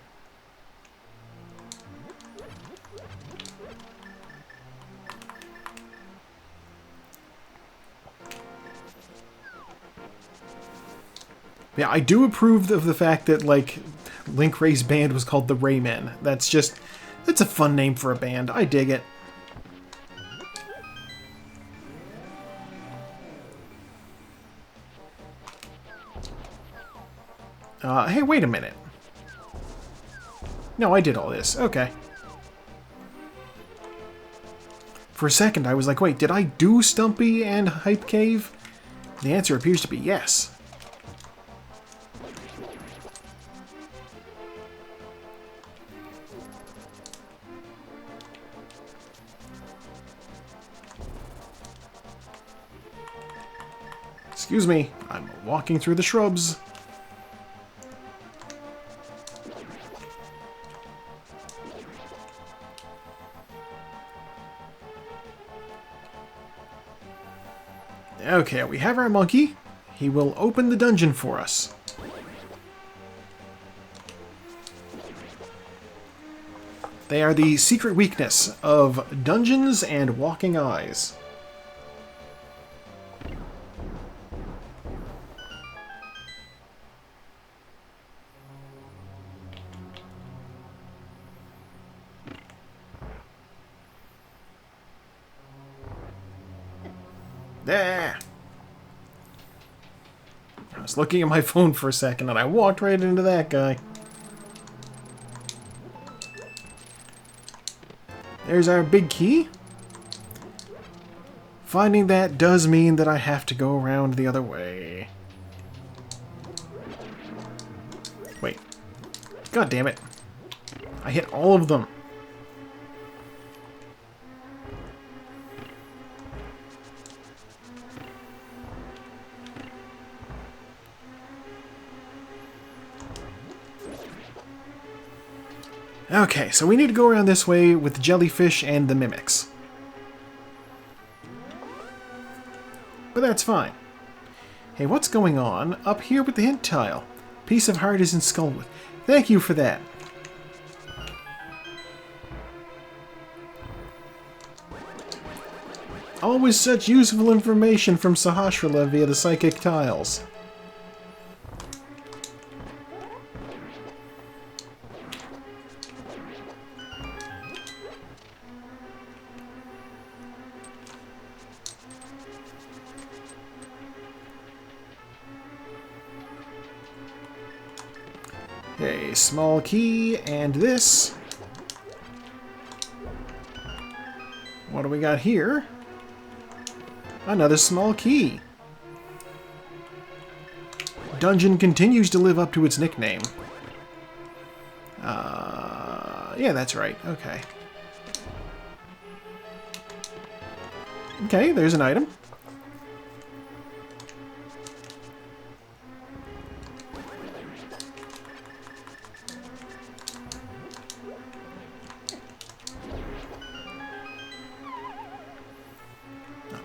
Yeah, I do approve of the fact that, like, Link Ray's band was called the Raymen. That's a fun name for a band. I dig it. Hey, wait a minute. No, I did all this. Okay. For a second, I was like, wait, did I do Stumpy and Hype Cave? The answer appears to be yes. Excuse me, I'm walking through the shrubs. Okay, we have our monkey. He will open the dungeon for us. They are the secret weakness of dungeons and walking eyes. There. I was looking at my phone for a second and I walked right into that guy. There's our big key. Finding that does mean that I have to go around the other way. Wait. God damn it. I hit all of them. Okay, so we need to go around this way with the jellyfish and the mimics. But that's fine. Hey, what's going on up here with the hint tile? Piece of heart is in Skullwood. Thank you for that. Always such useful information from Sahasrara via the psychic tiles. Okay, small key, and this. What do we got here? Another small key. Dungeon continues to live up to its nickname. Yeah, that's right. Okay. Okay, there's an item.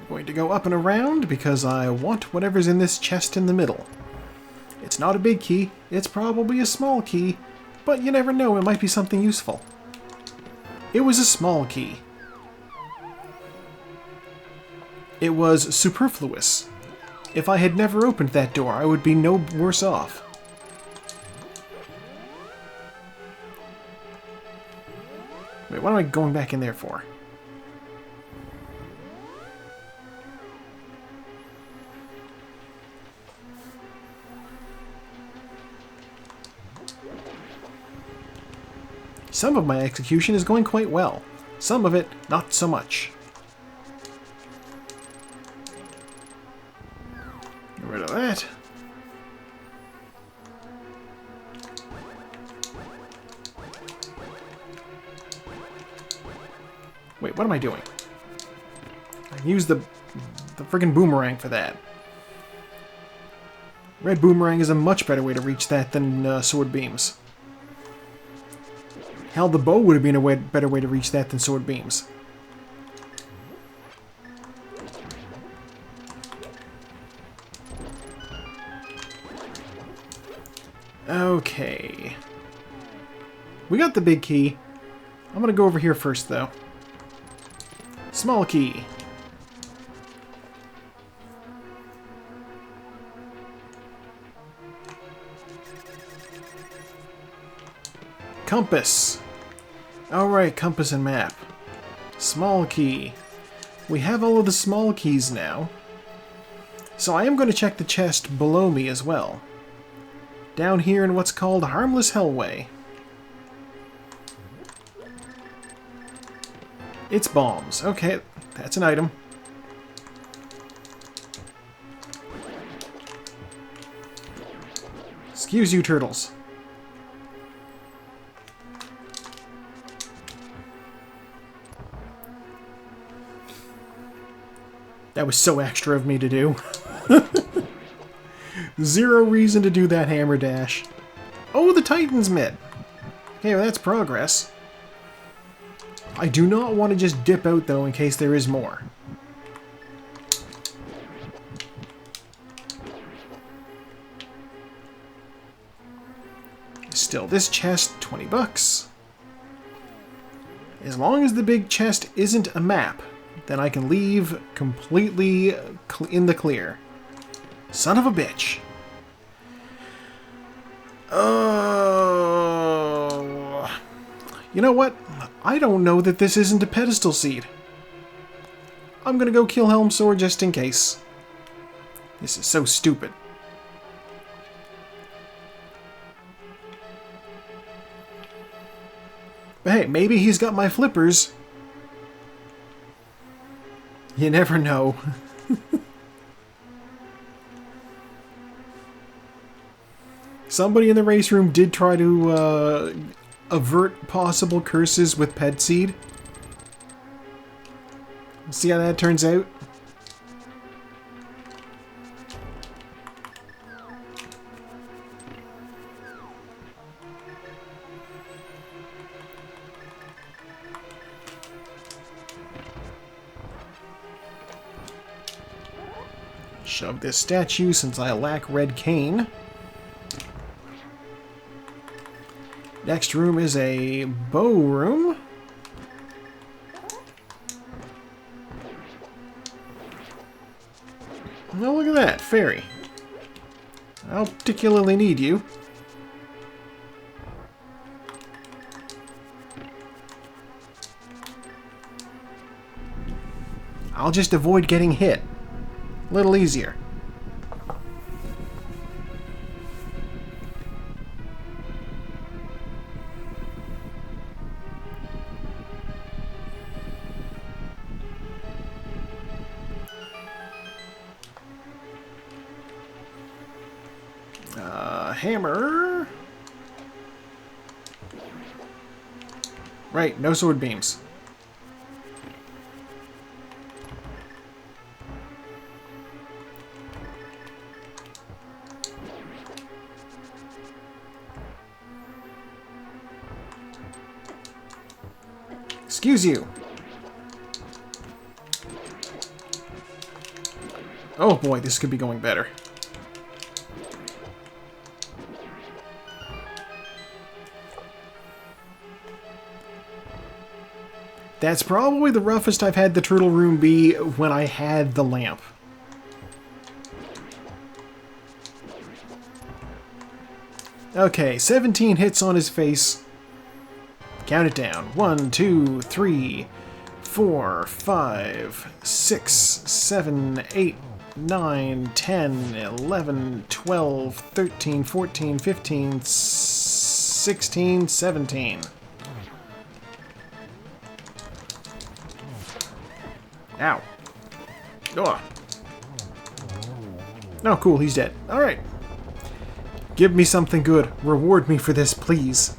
Going to go up and around because I want whatever's in this chest in the middle. It's not a big key, it's probably a small key, but you never know, it might be something useful. It was a small key. It was superfluous. If I had never opened that door, I would be no worse off. Wait, what am I going back in there for? Some of my execution is going quite well. Some of it, not so much. Get rid of that. Wait, what am I doing? I can use the friggin' boomerang for that. Red boomerang is a much better way to reach that than sword beams. Hell, the bow would have been a better way to reach that than sword beams. Okay. We got the big key. I'm gonna go over here first, though. Small key. Compass. Alright, compass and map. Small key. We have all of the small keys now. So I am going to check the chest below me as well. Down here in what's called Harmless Hellway. It's bombs. Okay, that's an item. Excuse you, turtles. That was so extra of me to do. Zero reason to do that hammer dash. Oh, the Titan's mid. Okay, well, that's progress. I do not want to just dip out, though, in case there is more. Still, this chest, 20 bucks. As long as the big chest isn't a map, then I can leave completely in the clear. Son of a bitch. You know what? I don't know that this isn't a pedestal seed. I'm gonna go kill Helm Sword just in case. This is so stupid. But hey, maybe he's got my flippers. You never know. Somebody in the race room did try to avert possible curses with Ped Seed. See how that turns out? Shove this statue since I lack red cane. Next room is a bow room. Oh, look at that. Fairy. I don't particularly need you. I'll just avoid getting hit. A little easier. Hammer. Right, no sword beams. Excuse you. Oh boy, this could be going better. That's probably the roughest I've had the turtle room be when I had the lamp. Okay, 17 hits on his face. Count it down. 1, 2, 3, 4, 5, 6, 7, 8, 9, 10, 11, 12, 13, 14, 15, 16, 17. Ow. Oh. Oh, cool, he's dead. Alright. Give me something good. Reward me for this, please.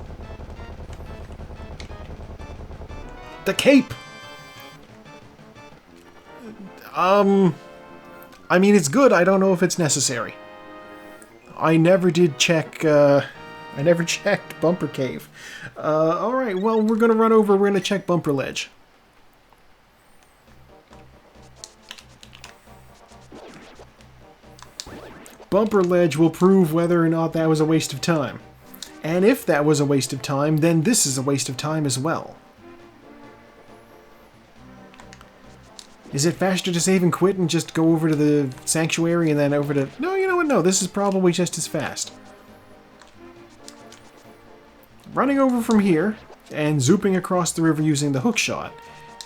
The cape! I mean, it's good. I don't know if it's necessary. I never did check, I never checked Bumper Cave. Alright, well, we're gonna run over. We're gonna check Bumper Ledge. Bumper Ledge will prove whether or not that was a waste of time. And if that was a waste of time, then this is a waste of time as well. Is it faster to save and quit and just go over to the sanctuary and then over to... No, you know what? No, this is probably just as fast. Running over from here and zooping across the river using the hook shot.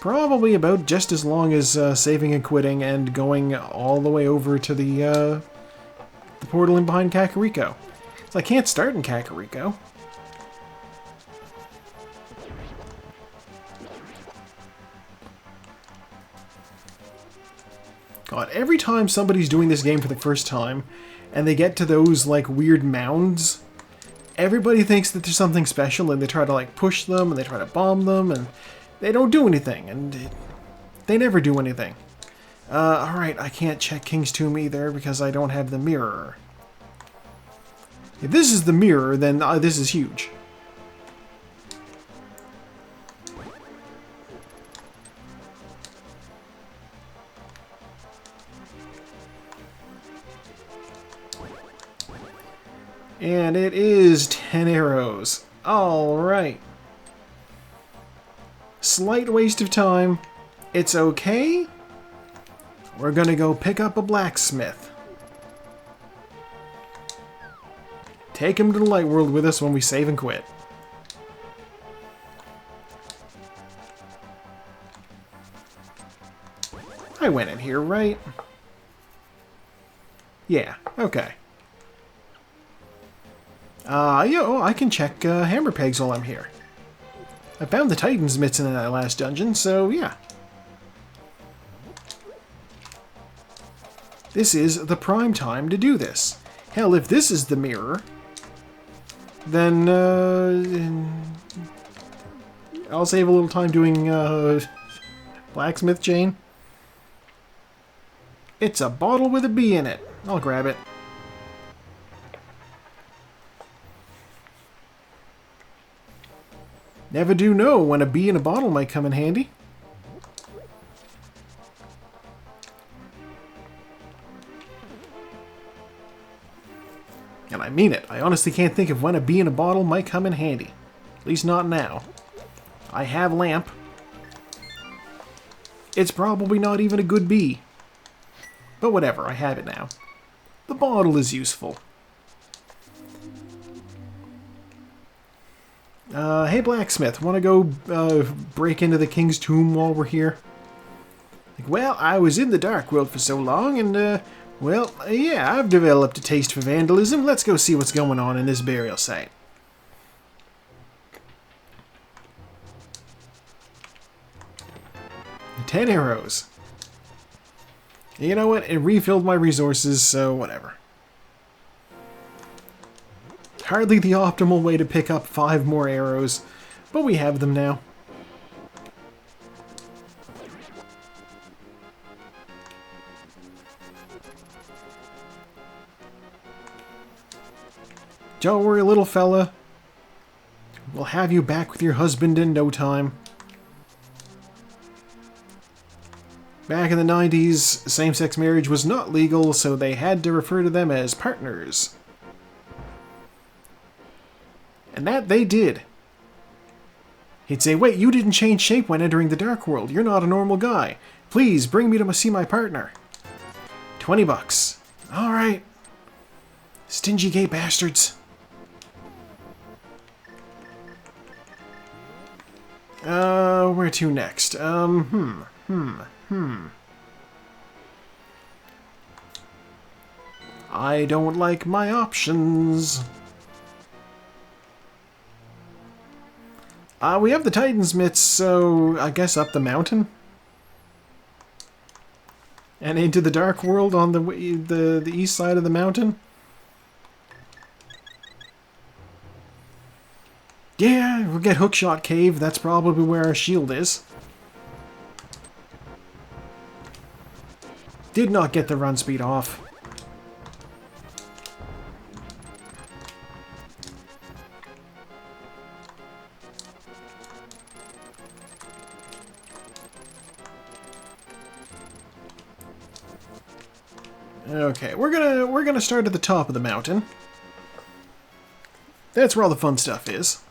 Probably about just as long as saving and quitting and going all the way over to the portal in behind Kakariko. So I can't start in Kakariko. God, every time somebody's doing this game for the first time and they get to those like weird mounds, everybody thinks that there's something special and they try to like push them and they try to bomb them and they don't do anything and they never do anything. Alright, I can't check King's Tomb either because I don't have the mirror. If this is the mirror, then this is huge. And it is 10 arrows. Alright. Slight waste of time. It's okay. We're gonna go pick up a blacksmith. Take him to the light world with us when we save and quit. I went in here, right? Yeah, okay. I can check hammer pegs while I'm here. I found the Titan's mitts in that last dungeon, so yeah. This is the prime time to do this. Hell, if this is the mirror, then I'll save a little time doing blacksmith chain. It's a bottle with a bee in it. I'll grab it. Never do know when a bee in a bottle might come in handy. And I mean it. I honestly can't think of when a bee in a bottle might come in handy. At least not now. I have lamp. It's probably not even a good bee. But whatever, I have it now. The bottle is useful. Hey blacksmith, want to go break into the king's tomb while we're here? Like, well, I was in the dark world for so long, and well, yeah, I've developed a taste for vandalism. Let's go see what's going on in this burial site. $10 arrows. You know what? It refilled my resources, so whatever. Hardly the optimal way to pick up 5 more arrows, but we have them now. Don't worry, little fella. We'll have you back with your husband in no time. Back in the 90s, same-sex marriage was not legal, so they had to refer to them as partners. And that they did. He'd say, wait, you didn't change shape when entering the dark world. You're not a normal guy. Please, bring me to see my partner. $20. Alright. Stingy gay bastards. Where to next? I don't like my options. We have the Titansmiths, so I guess up the mountain? And into the dark world on the east side of the mountain? Yeah, we'll get Hookshot Cave. That's probably where our shield is. Did not get the run speed off. Okay, we're gonna start at the top of the mountain. That's where all the fun stuff is.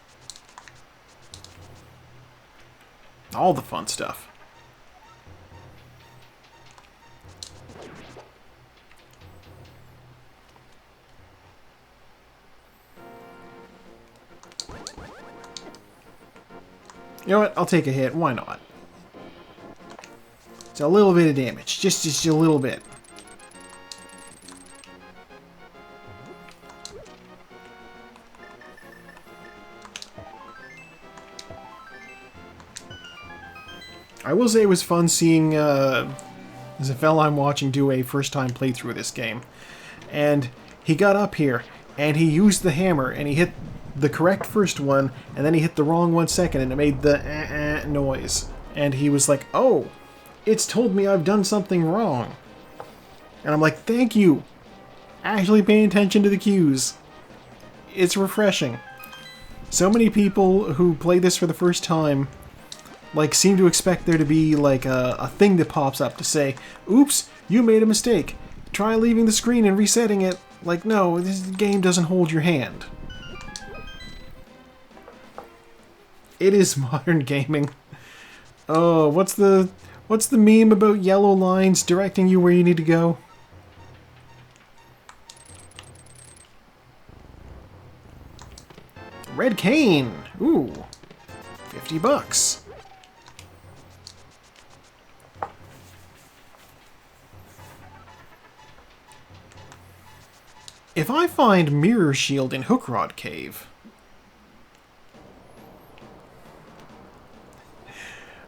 All the fun stuff. You know what? I'll take a hit. Why not? It's a little bit of damage. Just a little bit. I will say it was fun seeing there's a fella I'm watching do a first-time playthrough of this game. And he got up here, and he used the hammer, and he hit the correct first one, and then he hit the wrong one second, and it made the noise. And he was like, oh, it's told me I've done something wrong. And I'm like, thank you. Actually paying attention to the cues. It's refreshing. So many people who play this for the first time like seem to expect there to be like a thing that pops up to say, oops, you made a mistake. Try leaving the screen and resetting it. Like, no, this game doesn't hold your hand. It is modern gaming. Oh, what's the meme about yellow lines directing you where you need to go? Red cane. Ooh. $50. If I find Mirror Shield in Hookrod Cave...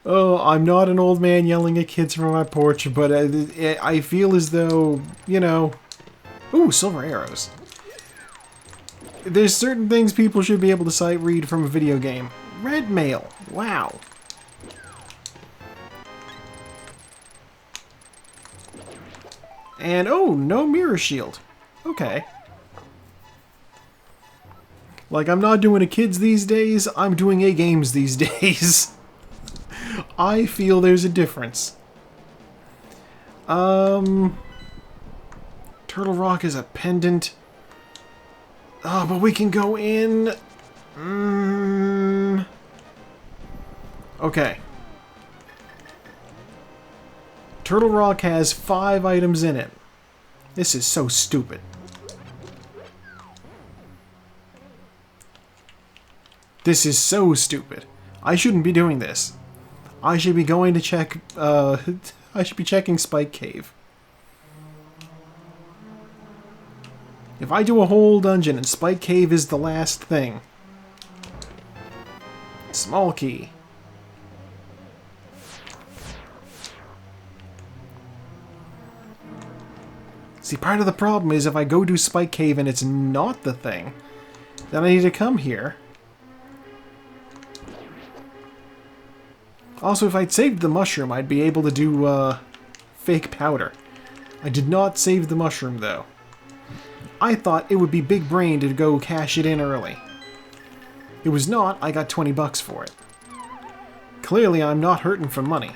Oh, I'm not an old man yelling at kids from my porch, but I feel as though, you know... Ooh, silver arrows. There's certain things people should be able to sight read from a video game. Red mail. Wow. And, oh, no mirror shield. Okay. Like, I'm not doing a kids these days, I'm doing a games these days. I feel there's a difference. Turtle Rock is a pendant. Oh, but we can go in. Okay. Turtle Rock has 5 items in it. This is so stupid. This is so stupid. I shouldn't be doing this. I should be going to check, I should be checking Spike Cave. If I do a whole dungeon and Spike Cave is the last thing. Small key. See, part of the problem is if I go do Spike Cave and it's not the thing, then I need to come here. Also, if I'd saved the mushroom, I'd be able to do, fake powder. I did not save the mushroom, though. I thought it would be big brain to go cash it in early. It was not. I got 20 bucks for it. Clearly, I'm not hurting for money.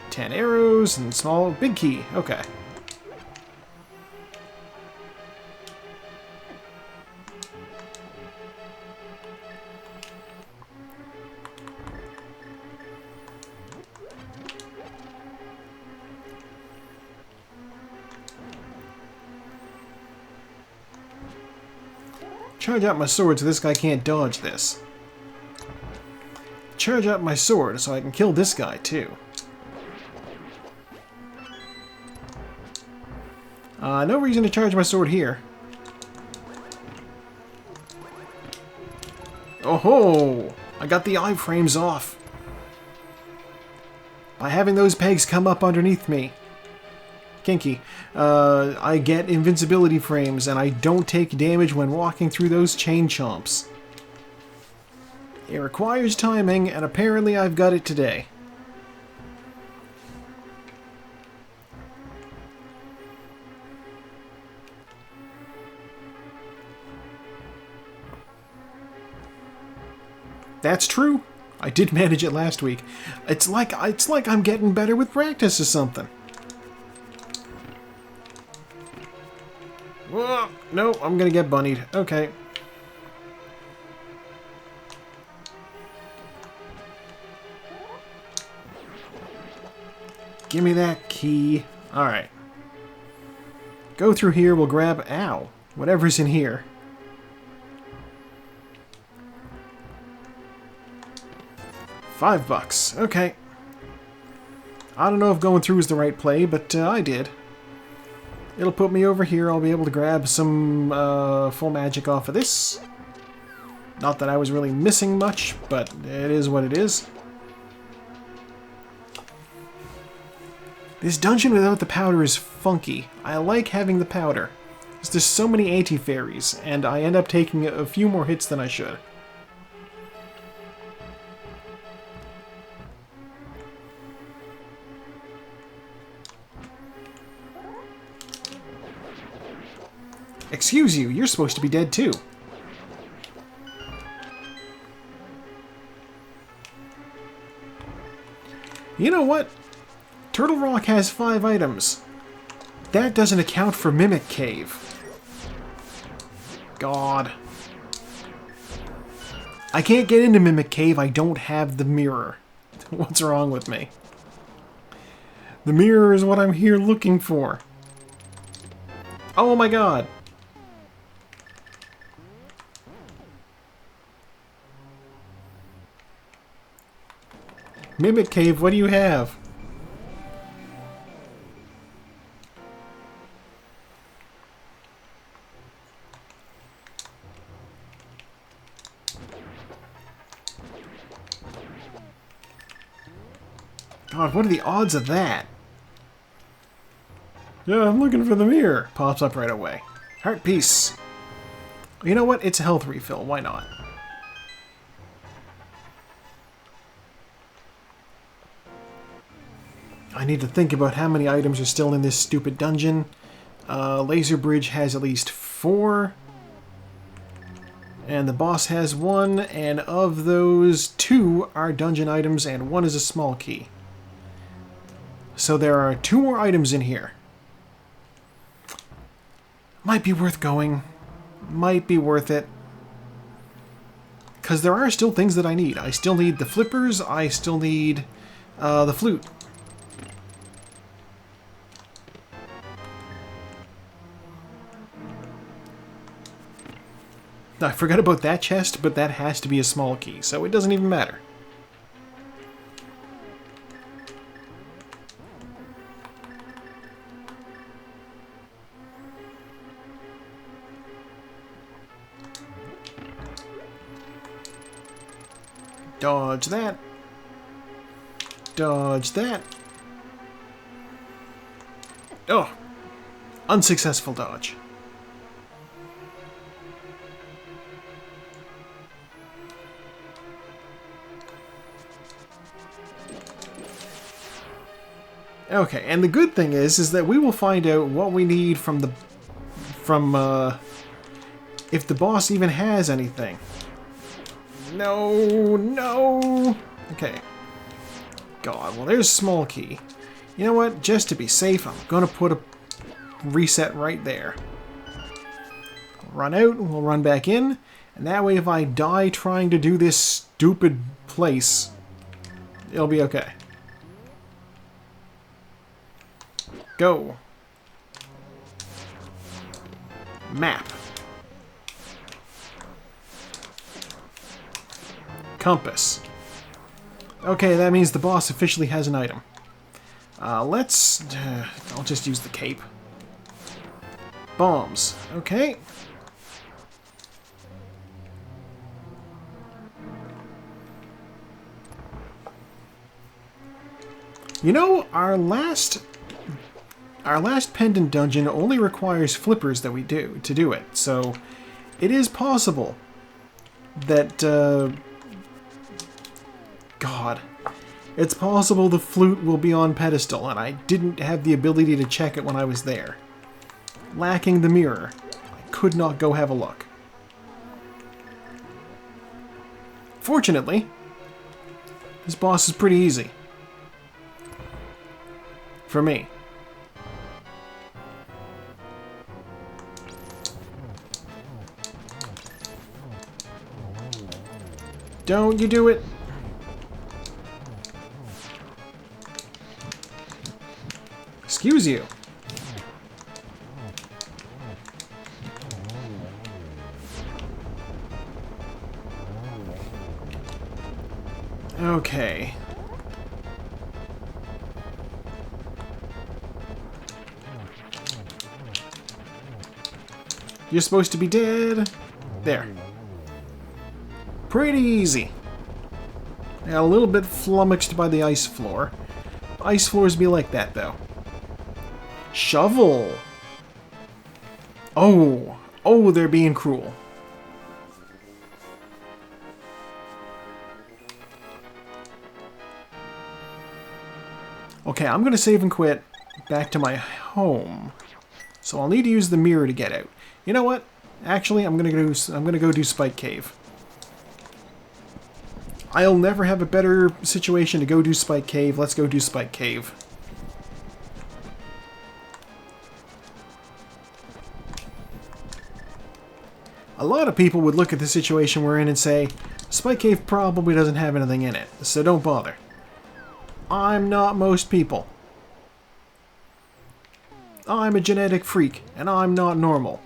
Ten arrows and small... big key. Okay. Charge out my sword so this guy can't dodge this. Charge out my sword so I can kill this guy too. No reason to charge my sword here. Oh ho! I got the iframes off. By having those pegs come up underneath me. Kinky. I get invincibility frames, and I don't take damage when walking through those chain chomps. It requires timing, and apparently I've got it today. That's true. I did manage it last week. It's like I'm getting better with practice or something. Whoa, no, I'm gonna get bunnied. Okay. Give me that key. Alright. Go through here, we'll grab... ow. Whatever's in here. $5. Okay. I don't know if going through is the right play, but I did. It'll put me over here. I'll be able to grab some full magic off of this. Not that I was really missing much, but it is what it is. This dungeon without the powder is funky. I like having the powder. There's so many anti-fairies, and I end up taking a few more hits than I should. Excuse you, you're supposed to be dead too. You know what? Turtle Rock has 5 items. That doesn't account for Mimic Cave. God. I can't get into Mimic Cave, I don't have the mirror. What's wrong with me? The mirror is what I'm here looking for. Oh my god. Mimic Cave, what do you have? God, what are the odds of that? Yeah, I'm looking for the mirror. Pops up right away. Heart piece. You know what? It's a health refill. Why not? I need to think about how many items are still in this stupid dungeon. Laser Bridge has at least 4. And the boss has 1, and of those, 2 are dungeon items and 1 is a small key. So there are 2 more items in here. Might be worth going. Might be worth it. Because there are still things that I need. I still need the flippers. I still need the flute. I forgot about that chest, but that has to be a small key, so it doesn't even matter. Dodge that. Dodge that. Oh! Unsuccessful dodge. Okay, and the good thing is that we will find out what we need from if the boss even has anything. No, no. Okay. God, well, there's small key. You know what? Just to be safe, I'm gonna put a reset right there. We'll run out, we'll run back in, and that way if I die trying to do this stupid place, it'll be okay. Go. Map. Compass. Okay, that means the boss officially has an item. I'll just use the cape. Bombs. Okay. You know, our last pendant dungeon only requires flippers that we do to do it, so it is possible that God, it's possible the flute will be on pedestal, and I didn't have the ability to check it when I was there. Lacking the mirror, I could not go have a look. Fortunately, this boss is pretty easy. For me. Don't you do it! Excuse you. Okay. You're supposed to be dead. There. Pretty easy. I got a little bit flummoxed by the ice floor. Ice floors be like that, though. Shovel! Oh! Oh, they're being cruel. Okay, I'm gonna save and quit back to my home. So I'll need to use the mirror to get out. You know what? Actually, I'm gonna go do Spike Cave. I'll never have a better situation to go do Spike Cave. Let's go do Spike Cave. A lot of people would look at the situation we're in and say, Spike Cave probably doesn't have anything in it, so don't bother. I'm not most people. I'm a genetic freak, and I'm not normal.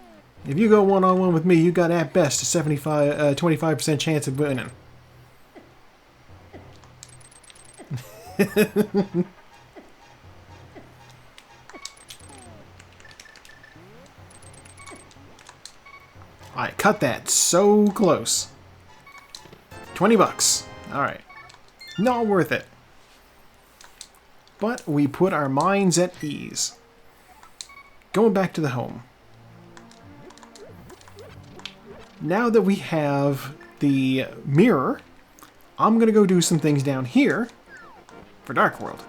If you go one-on-one with me, you got at best a 25% chance of winning. I cut that so close. 20 bucks. Alright. Not worth it. But we put our minds at ease. Going back to the home. Now that we have the mirror, I'm going to go do some things down here for Dark World.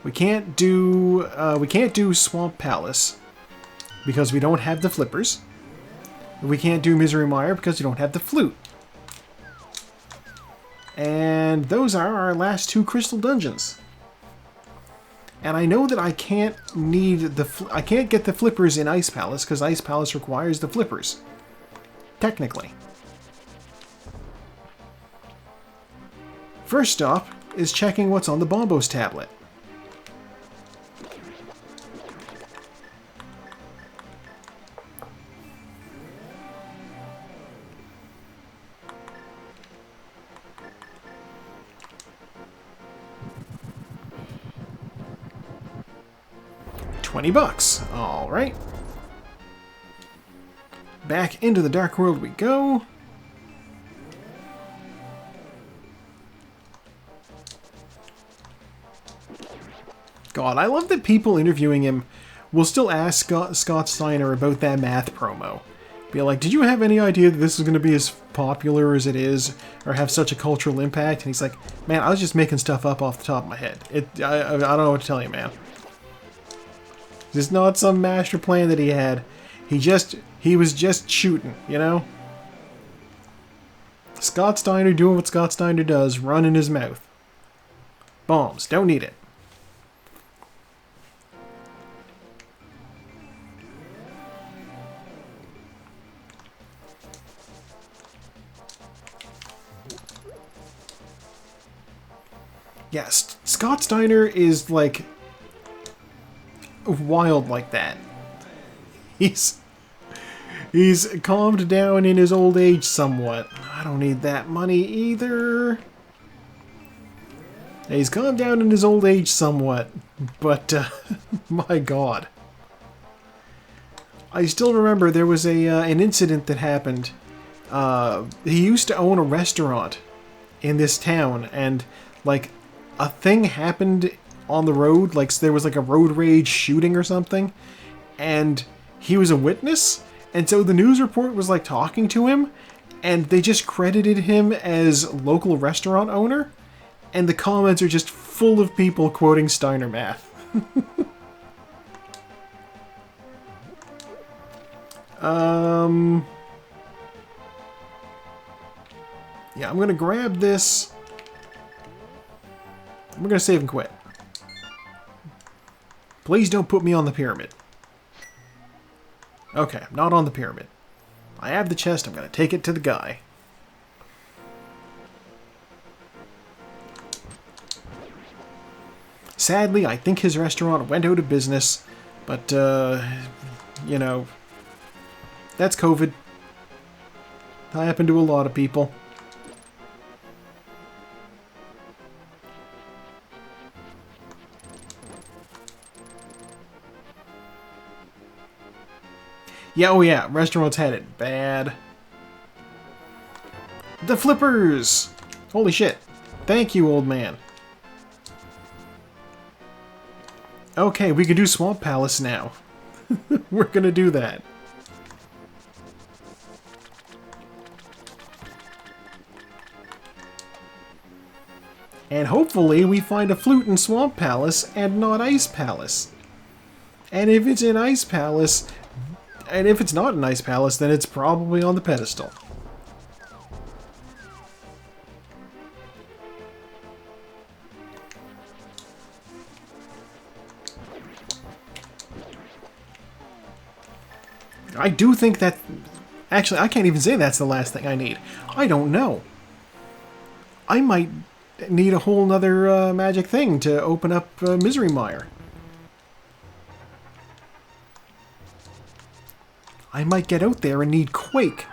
We can't do Swamp Palace because we don't have the flippers. We can't do Misery Mire because we don't have the flute. And those are our last two crystal dungeons. And I know that I can't I can't get the flippers in Ice Palace because Ice Palace requires the flippers. Technically. First stop is checking what's on the Bombos tablet. $20. All right. Back into the Dark World we go. God, I love that people interviewing him will still ask Scott Steiner about that math promo. Be like, did you have any idea that this is going to be as popular as it is, or have such a cultural impact? And he's like, man, I was just making stuff up off the top of my head. I don't know what to tell you, man. This is not some master plan that he had. He was just shooting, you know? Scott Steiner doing what Scott Steiner does, running his mouth. Bombs, don't need it. Yes, Scott Steiner is like wild like that. He's calmed down in his old age somewhat. I don't need that money either. He's calmed down in his old age somewhat, but my God. I still remember there was an incident that happened. He used to own a restaurant in this town, and like a thing happened on the road, like there was like a road rage shooting or something, and he was a witness, and so the news report was like talking to him, and they just credited him as local restaurant owner, and the comments are just full of people quoting Steiner math. Yeah, I'm gonna grab this. We're gonna save and quit. Please don't put me on the pyramid. Okay, I'm not on the pyramid. I have the chest, I'm gonna take it to the guy. Sadly, I think his restaurant went out of business, but, you know, that's COVID. That happened to a lot of people. Yeah, oh yeah, restaurants had it bad. The flippers! Holy shit. Thank you, old man. Okay, we can do Swamp Palace now. We're gonna do that. And hopefully we find a flute in Swamp Palace and not Ice Palace. And if it's in Ice Palace... And if it's not an Ice Palace, then it's probably on the pedestal. I do think that... Actually, I can't even say that's the last thing I need. I don't know. I might need a whole nother magic thing to open up Misery Mire. I might get out there and need Quake.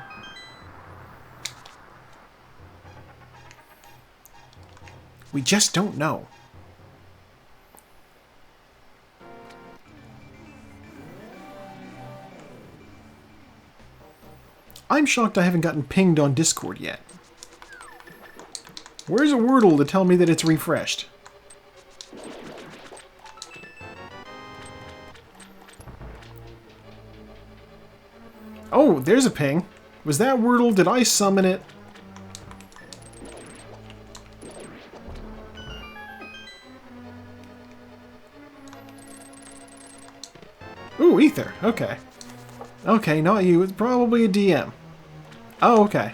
We just don't know. I'm shocked I haven't gotten pinged on Discord yet. Where's a Wordle to tell me that it's refreshed? Oh, there's a ping. Was that Wordle? Did I summon it? Ooh, Ether. Okay. Okay, not you. It's probably a DM. Oh, okay.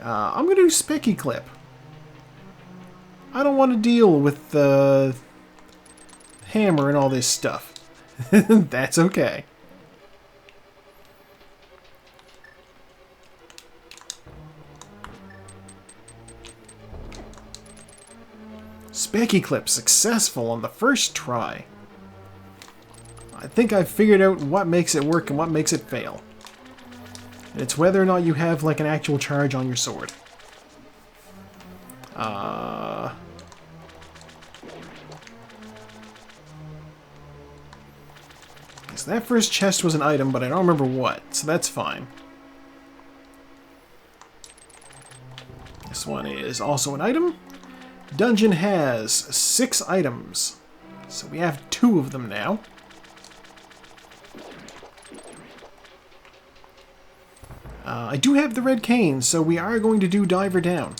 I'm going to do Specky Clip. I don't want to deal with the hammer and all this stuff. That's okay. Specky Clip successful on the first try. I think I've figured out what makes it work and what makes it fail. And it's whether or not you have like an actual charge on your sword. So that first chest was an item, but I don't remember what, so that's fine. This one is also an item. Dungeon has 6 items, so we have 2 of them now. I do have the red cane, so we are going to do Diver Down.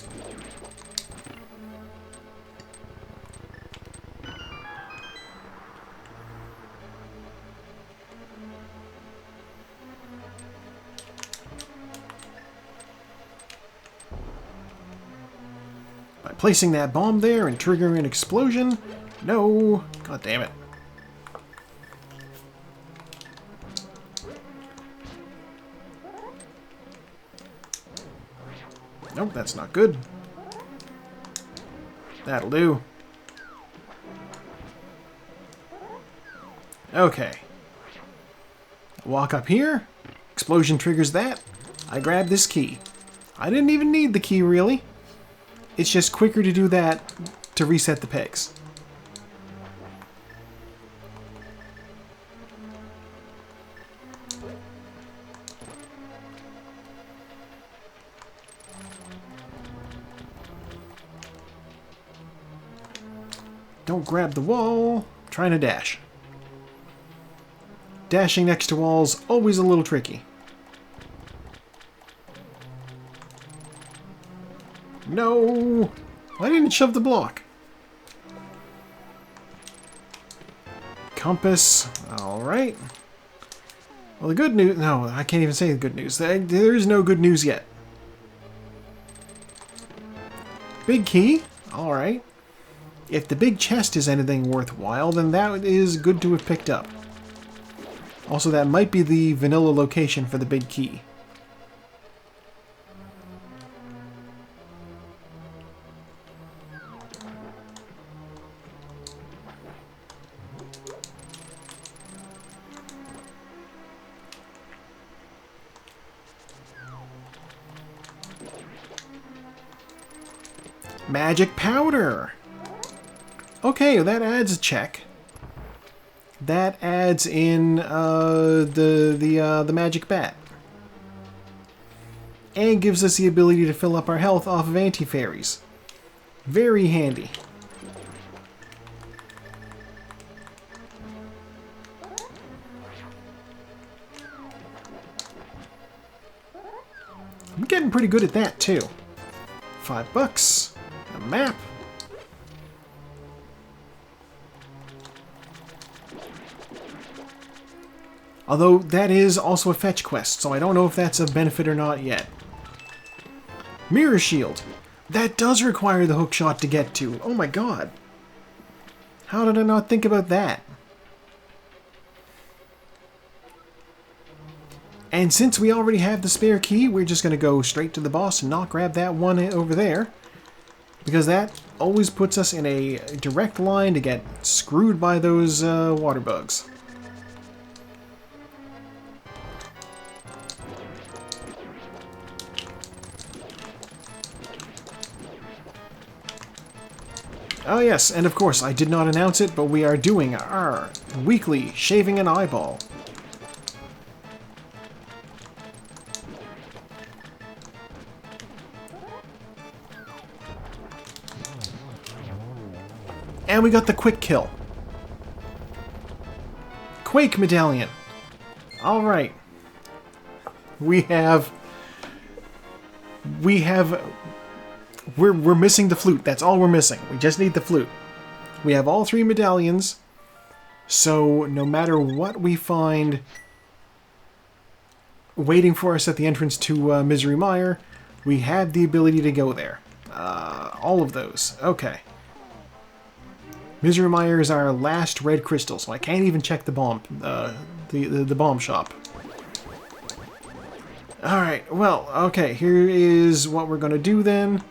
By placing that bomb there and triggering an explosion. No! God damn it. Nope, that's not good. That'll do. Okay. Walk up here. Explosion triggers that. I grab this key. I didn't even need the key, really. It's just quicker to do that to reset the pegs. Don't grab the wall. I'm trying to dash. Dashing next to walls, always a little tricky. No! Why didn't it shove the block? Compass. Alright. Well, the good news... No, I can't even say the good news. There is no good news yet. Big key. Alright. If the big chest is anything worthwhile, then that is good to have picked up. Also, that might be the vanilla location for the big key. Magic powder! Okay, that adds a check. That adds in the magic bat. And gives us the ability to fill up our health off of anti-fairies. Very handy. I'm getting pretty good at that too. $5. A map. Although that is also a fetch quest, so I don't know if that's a benefit or not yet. Mirror shield. That does require the hookshot to get to. Oh my god. How did I not think about that? And since we already have the spare key, we're just going to go straight to the boss and not grab that one over there. Because that always puts us in a direct line to get screwed by those water bugs. Oh yes, and of course, I did not announce it, but we are doing our weekly Shaving an Eyeball. And we got the quick kill. Quake medallion. Alright. We're missing the flute. That's all we're missing. We just need the flute. We have all 3 medallions. So no matter what we find waiting for us at the entrance to Misery Mire, We have the ability to go there. All of those. Okay. Misery Mire is our last red crystal, so I can't even check the bomb, the bomb shop. Alright, well, okay, here is what we're going to do then.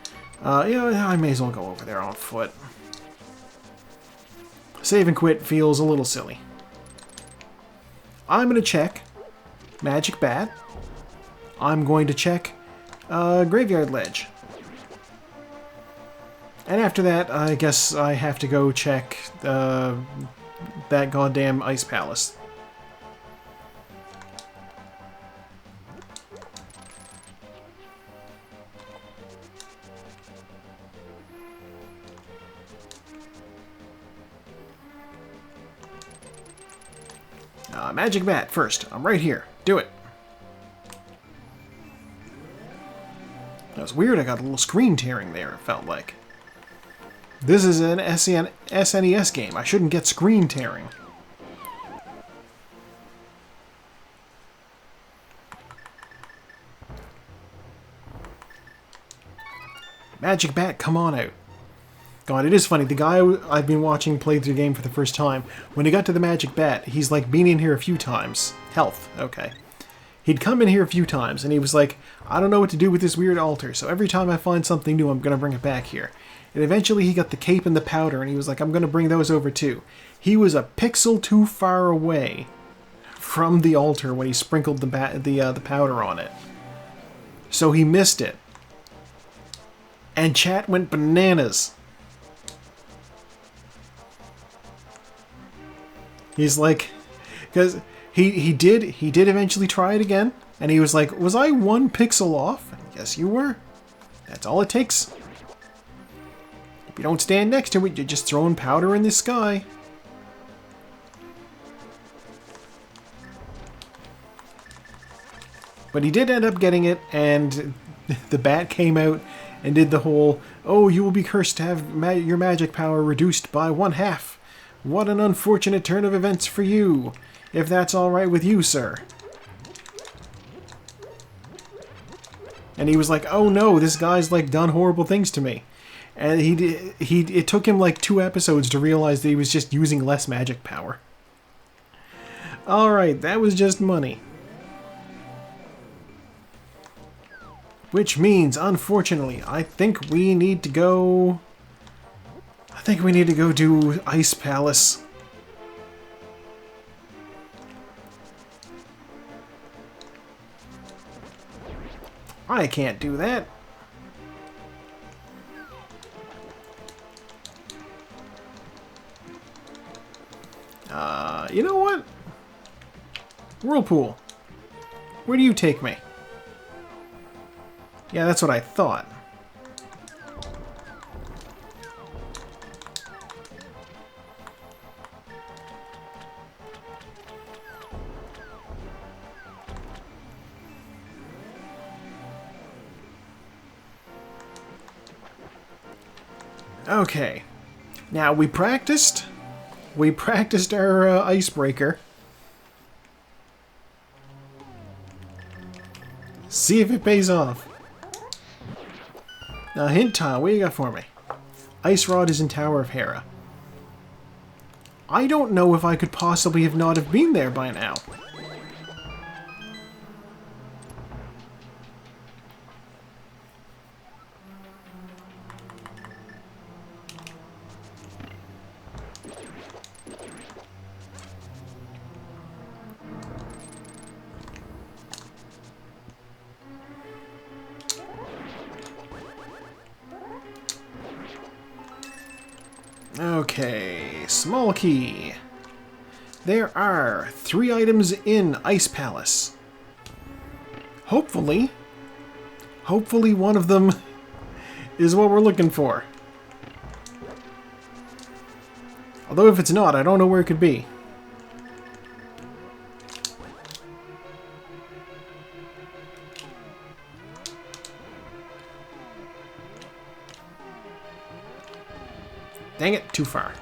Yeah, I may as well go over there on foot. Save and quit feels a little silly. I'm going to check Magic Bat. I'm going to check Graveyard Ledge. And after that, I guess I have to go check that goddamn Ice Palace. Magic Bat first. I'm right here. Do it. That was weird. I got a little screen tearing there, it felt like. This is an SNES game. I shouldn't get screen tearing. Magic Bat, come on out. God, it is funny. The guy I've been watching play through the game for the first time, when he got to the Magic Bat, he's like been in here a few times. Health, okay. He'd come in here a few times, and he was like, I don't know what to do with this weird altar, so every time I find something new, I'm going to bring it back here. And eventually he got the cape and the powder, and he was like, I'm going to bring those over too. He was a pixel too far away from the altar when he sprinkled the powder on it. So he missed it. And chat went bananas. He's like, because he did eventually try it again, and he was like, was I 1 pixel off? Yes, you were. That's all it takes. If you don't stand next to it, you're just throwing powder in the sky. But he did end up getting it, and the bat came out and did the whole, oh, you will be cursed to have your magic power reduced by 1/2. What an unfortunate turn of events for you, if that's all right with you, sir. And he was like, oh no, this guy's like done horrible things to me. And it took him like 2 episodes to realize that he was just using less magic power. Alright, that was just money. Which means, unfortunately, I think we need to go do Ice Palace. I can't do that. You know what? Whirlpool. Where do you take me? Yeah, that's what I thought. Okay. Now, we practiced our icebreaker. See if it pays off. Now, hint tile, what do you got for me? Ice Rod is in Tower of Hera. I don't know if I could possibly not have been there by now. Okay, small key. There are 3 items in Ice Palace. Hopefully one of them is what we're looking for. Although if it's not, I don't know where it could be. Dang it, too far.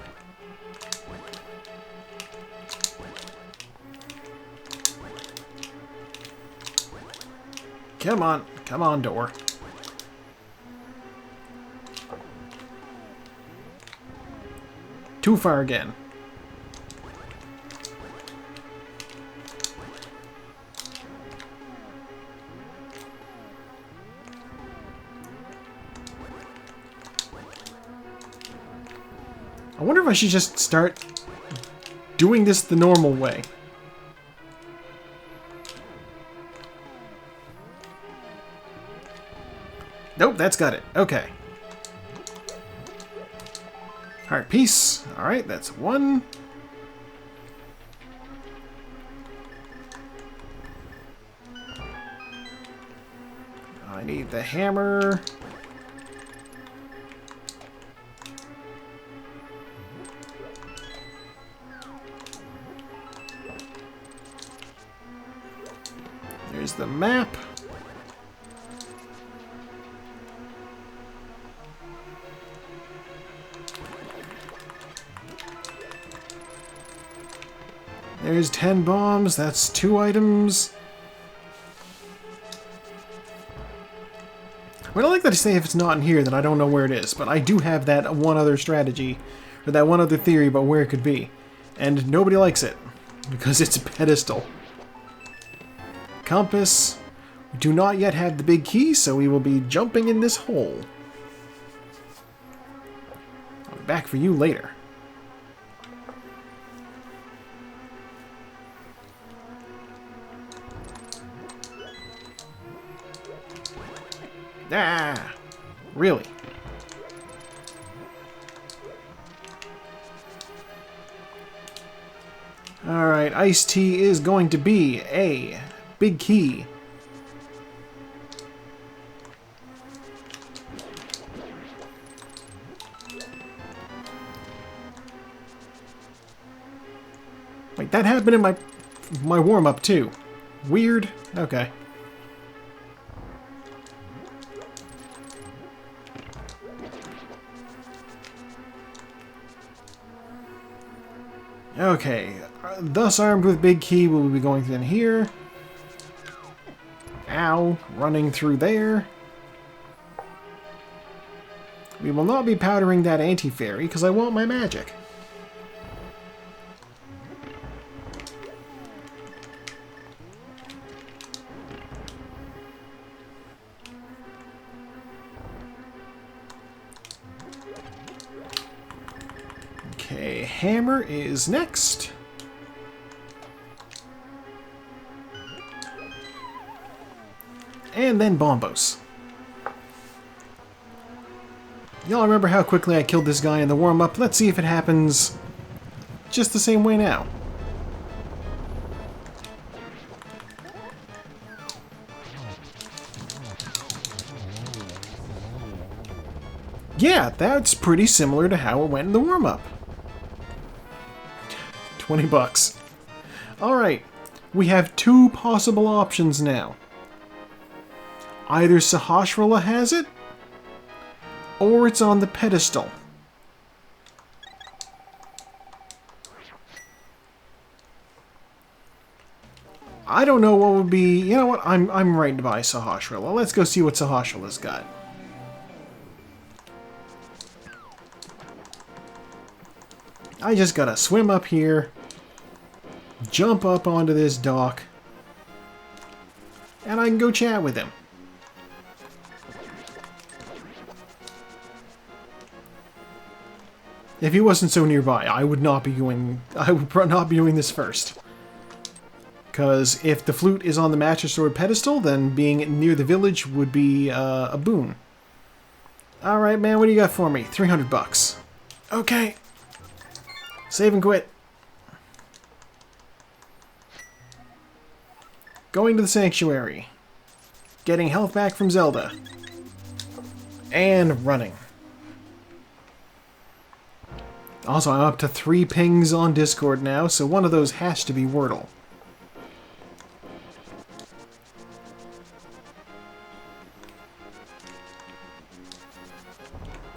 Come on, door. Too far again. I wonder if I should just start doing this the normal way. Nope, that's got it. Okay. Heart piece. Alright, that's one. I need the hammer. There's the map. There's 10 bombs. That's 2 items. I mean, I like that I say if it's not in here, then I don't know where it is. But I do have that one other strategy, or that one other theory about where it could be. And nobody likes it, because it's a pedestal. Compass. We do not yet have the big key, so we will be jumping in this hole. I'll be back for you later. Ah! Really? Alright, iced tea is going to be a big key. Wait, that happened in my warm-up too. Weird. Okay. Okay, thus armed with big key, we'll be going in here. Ow, running through there. We will not be powdering that anti-fairy, because I want my magic. Okay, hammer is next. And then bombos. Y'all remember how quickly I killed this guy in the warm-up? Let's see if it happens just the same way now. Yeah, that's pretty similar to how it went in the warm-up. 20 bucks. Alright, we have 2 possible options now. Either Saku-Racing has it, or it's on the pedestal. I don't know what would be... You know what? I'm right to buy Saku-Racing. Let's go see what Saku-Racing's got. I just gotta swim up here, jump up onto this dock, and I can go chat with him. If he wasn't so nearby, I would not be doing this first. Because if the flute is on the Master Sword pedestal, then being near the village would be a boon. Alright, man, what do you got for me? 300 bucks. Okay. Save and quit. Going to the sanctuary. Getting health back from Zelda. And running. Also, I'm up to 3 pings on Discord now, so one of those has to be Wordle.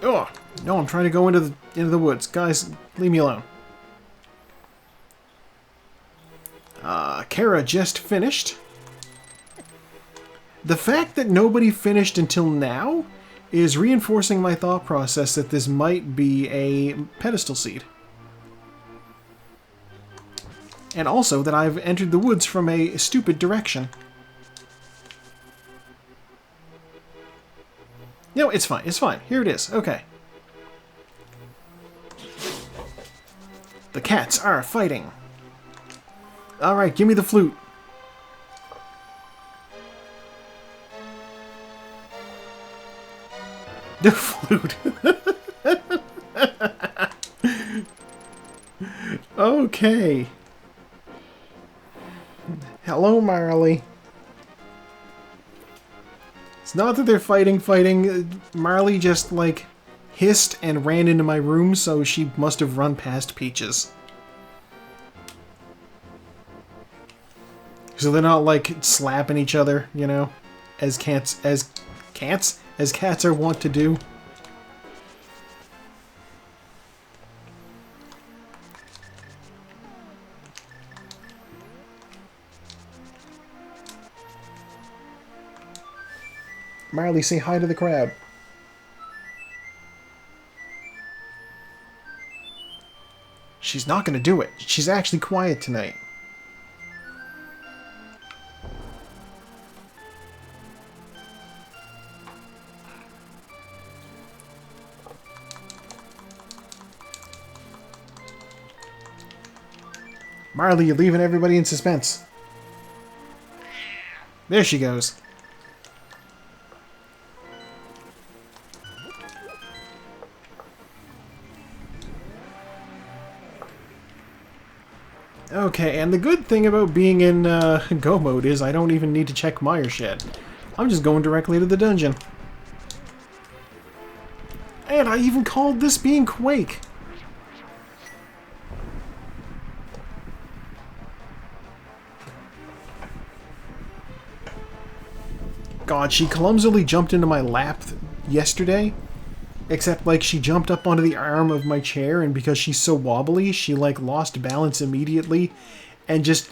Oh! No, I'm trying to go into the woods. Guys, leave me alone. Kara just finished. The fact that nobody finished until now is reinforcing my thought process that this might be a pedestal seed. And also that I've entered the woods from a stupid direction. No, it's fine. It's fine. Here it is. Okay. The cats are fighting. Alright, give me the flute. The flute. Okay. Hello, Marley. It's not that they're fighting. Marley just, like, hissed and ran into my room, so she must have run past Peaches. So they're not, like, slapping each other, you know? As cats are wont to do. Marley, say hi to the crowd. She's not gonna do it. She's actually quiet tonight. Marley, you're leaving everybody in suspense. There she goes. Okay, and the good thing about being in Go mode is I don't even need to check Mire shit. I'm just going directly to the dungeon. And I even called this being Quake. God, she clumsily jumped into my lap yesterday. Except, like, she jumped up onto the arm of my chair, and because she's so wobbly, she, like, lost balance immediately, and just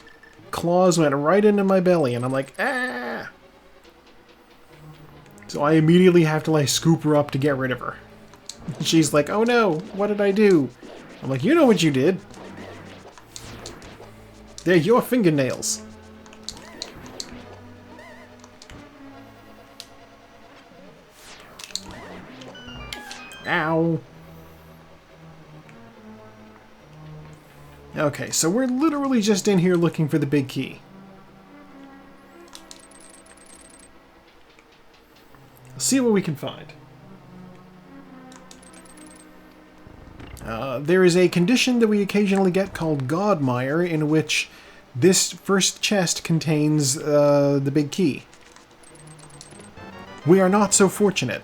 claws went right into my belly, and I'm like, ah! So I immediately have to, like, scoop her up to get rid of her. She's like, oh no, what did I do? I'm like, you know what you did. They're your fingernails. Ow. Okay, so we're literally just in here looking for the big key. Let's see what we can find. There is a condition that we occasionally get called God Mire, in which this first chest contains the big key. We are not so fortunate.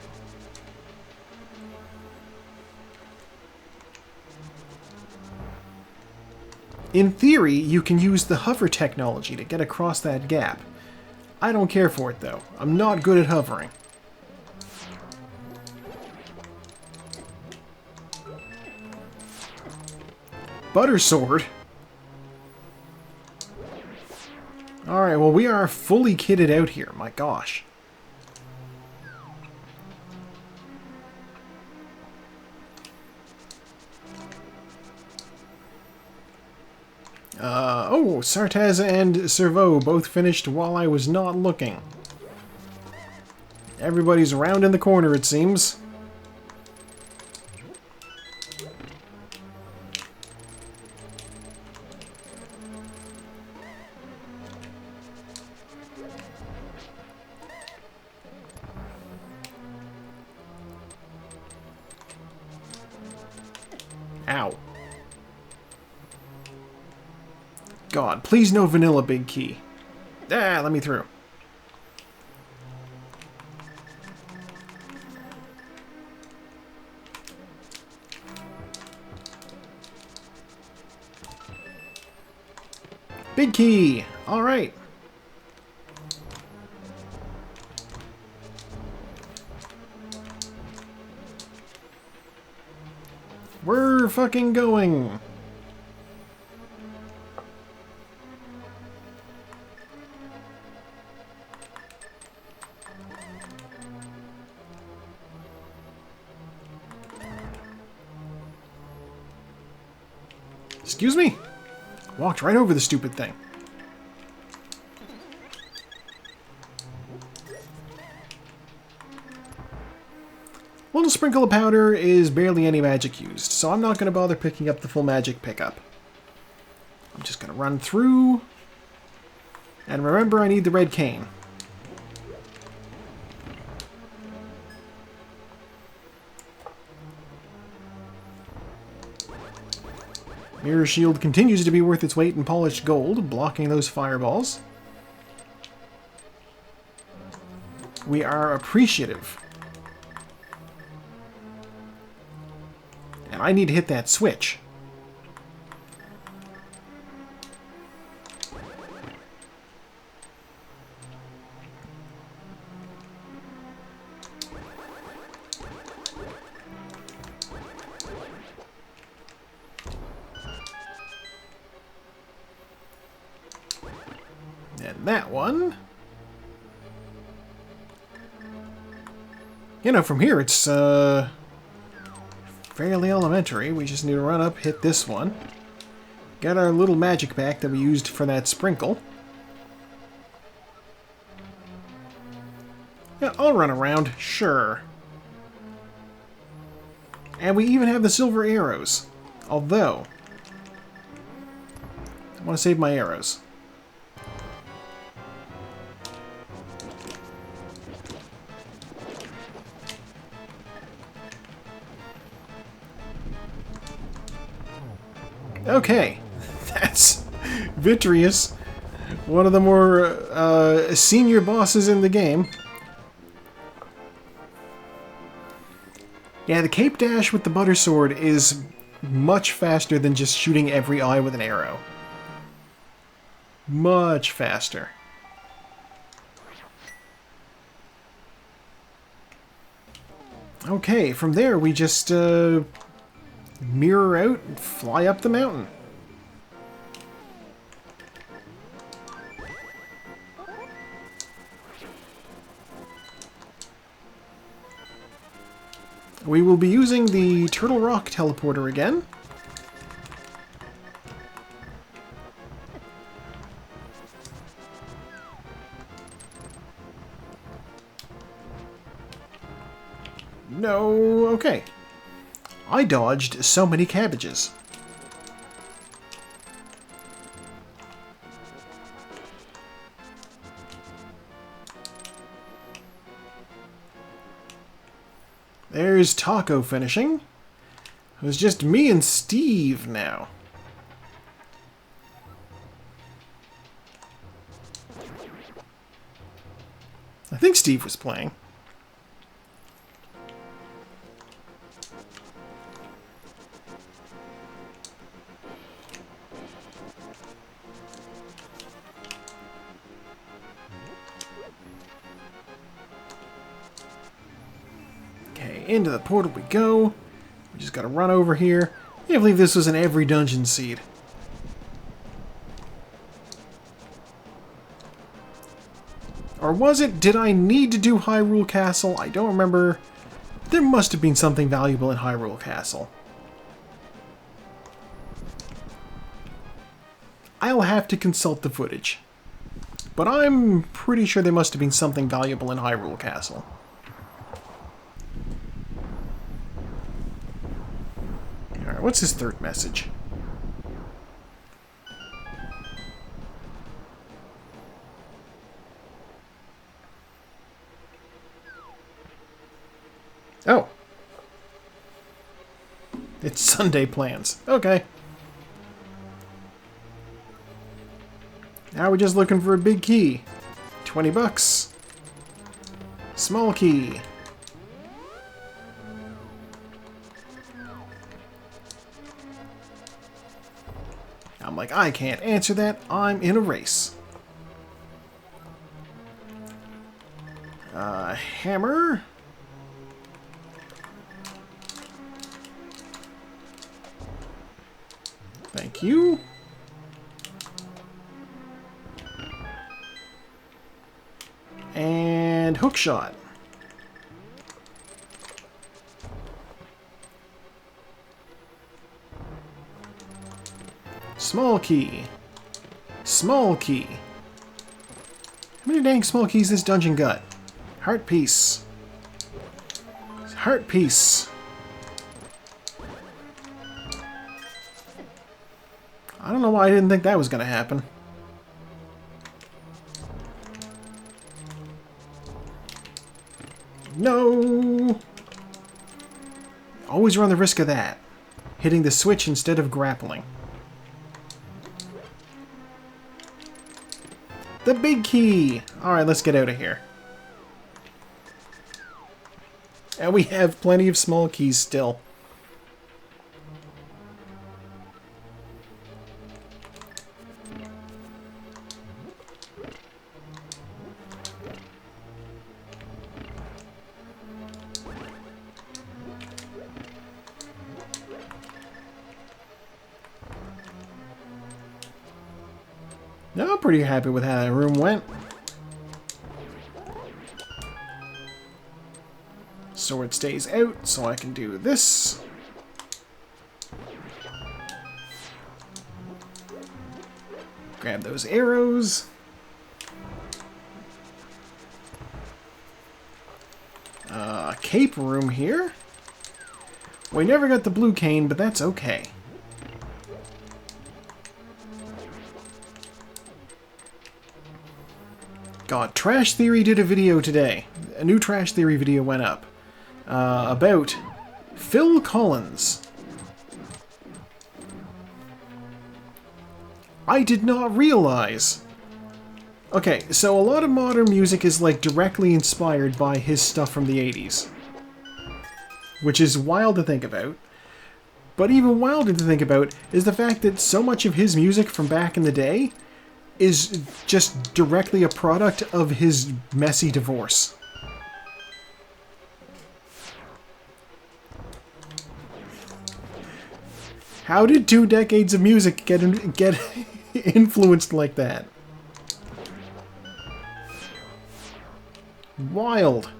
In theory, you can use the hover technology to get across that gap. I don't care for it, though. I'm not good at hovering. Butter sword? Alright, well, we are fully kitted out here. My gosh. Oh, Sartaz and Servo both finished while I was not looking. Everybody's around in the corner, it seems. Ow. God, please no vanilla big key. Ah, let me through. Big key! Alright. We're fucking going! Excuse me? Walked right over the stupid thing. Little sprinkle of powder is barely any magic used, so I'm not going to bother picking up the full magic pickup. I'm just going to run through. And remember, I need the red cane. Mirror Shield continues to be worth its weight in polished gold, blocking those fireballs. We are appreciative. And I need to hit that switch. And that one... You know, from here it's fairly elementary. We just need to run up, hit this one. Got our little magic pack that we used for that sprinkle. Yeah, I'll run around, sure. And we even have the silver arrows. Although, I want to save my arrows. Okay, that's Vitreous, one of the more senior bosses in the game. Yeah, the Cape Dash with the Butter Sword is much faster than just shooting every eye with an arrow. Much faster. Okay, from there we just mirror out and fly up the mountain. We will be using the Turtle Rock teleporter again. No, okay. I dodged so many cabbages. There's Taco finishing. It was just me and Steve now. I think Steve was playing. Into the portal we go. We just gotta run over here. I can't believe this was in every dungeon seed. Or was it? Did I need to do Hyrule Castle? I don't remember. There must have been something valuable in Hyrule Castle. I'll have to consult the footage. But I'm pretty sure there must have been something valuable in Hyrule Castle. Alright, what's his third message? Oh. It's Sunday plans. Okay. Now we're just looking for a big key. 20 bucks. Small key. I'm like, I can't answer that. I'm in a race. Hammer. Thank you. And hook shot. Small key. Small key. How many dang small keys this dungeon got? Heart piece. Heart piece. I don't know why I didn't think that was going to happen. No! Always run the risk of that. Hitting the switch instead of grappling. The big key! Alright, let's get out of here. And we have plenty of small keys still. No, I'm pretty happy with how that room went. Sword stays out, so I can do this. Grab those arrows. Cape room here. We never got the blue cane, but that's okay. God, Trash Theory did a video today. A new Trash Theory video went up. About Phil Collins. I did not realize. Okay, so a lot of modern music is like directly inspired by his stuff from the 80s. Which is wild to think about. But even wilder to think about is the fact that so much of his music from back in the day is just directly a product of his messy divorce. How did 2 decades of music get influenced like that? Wild.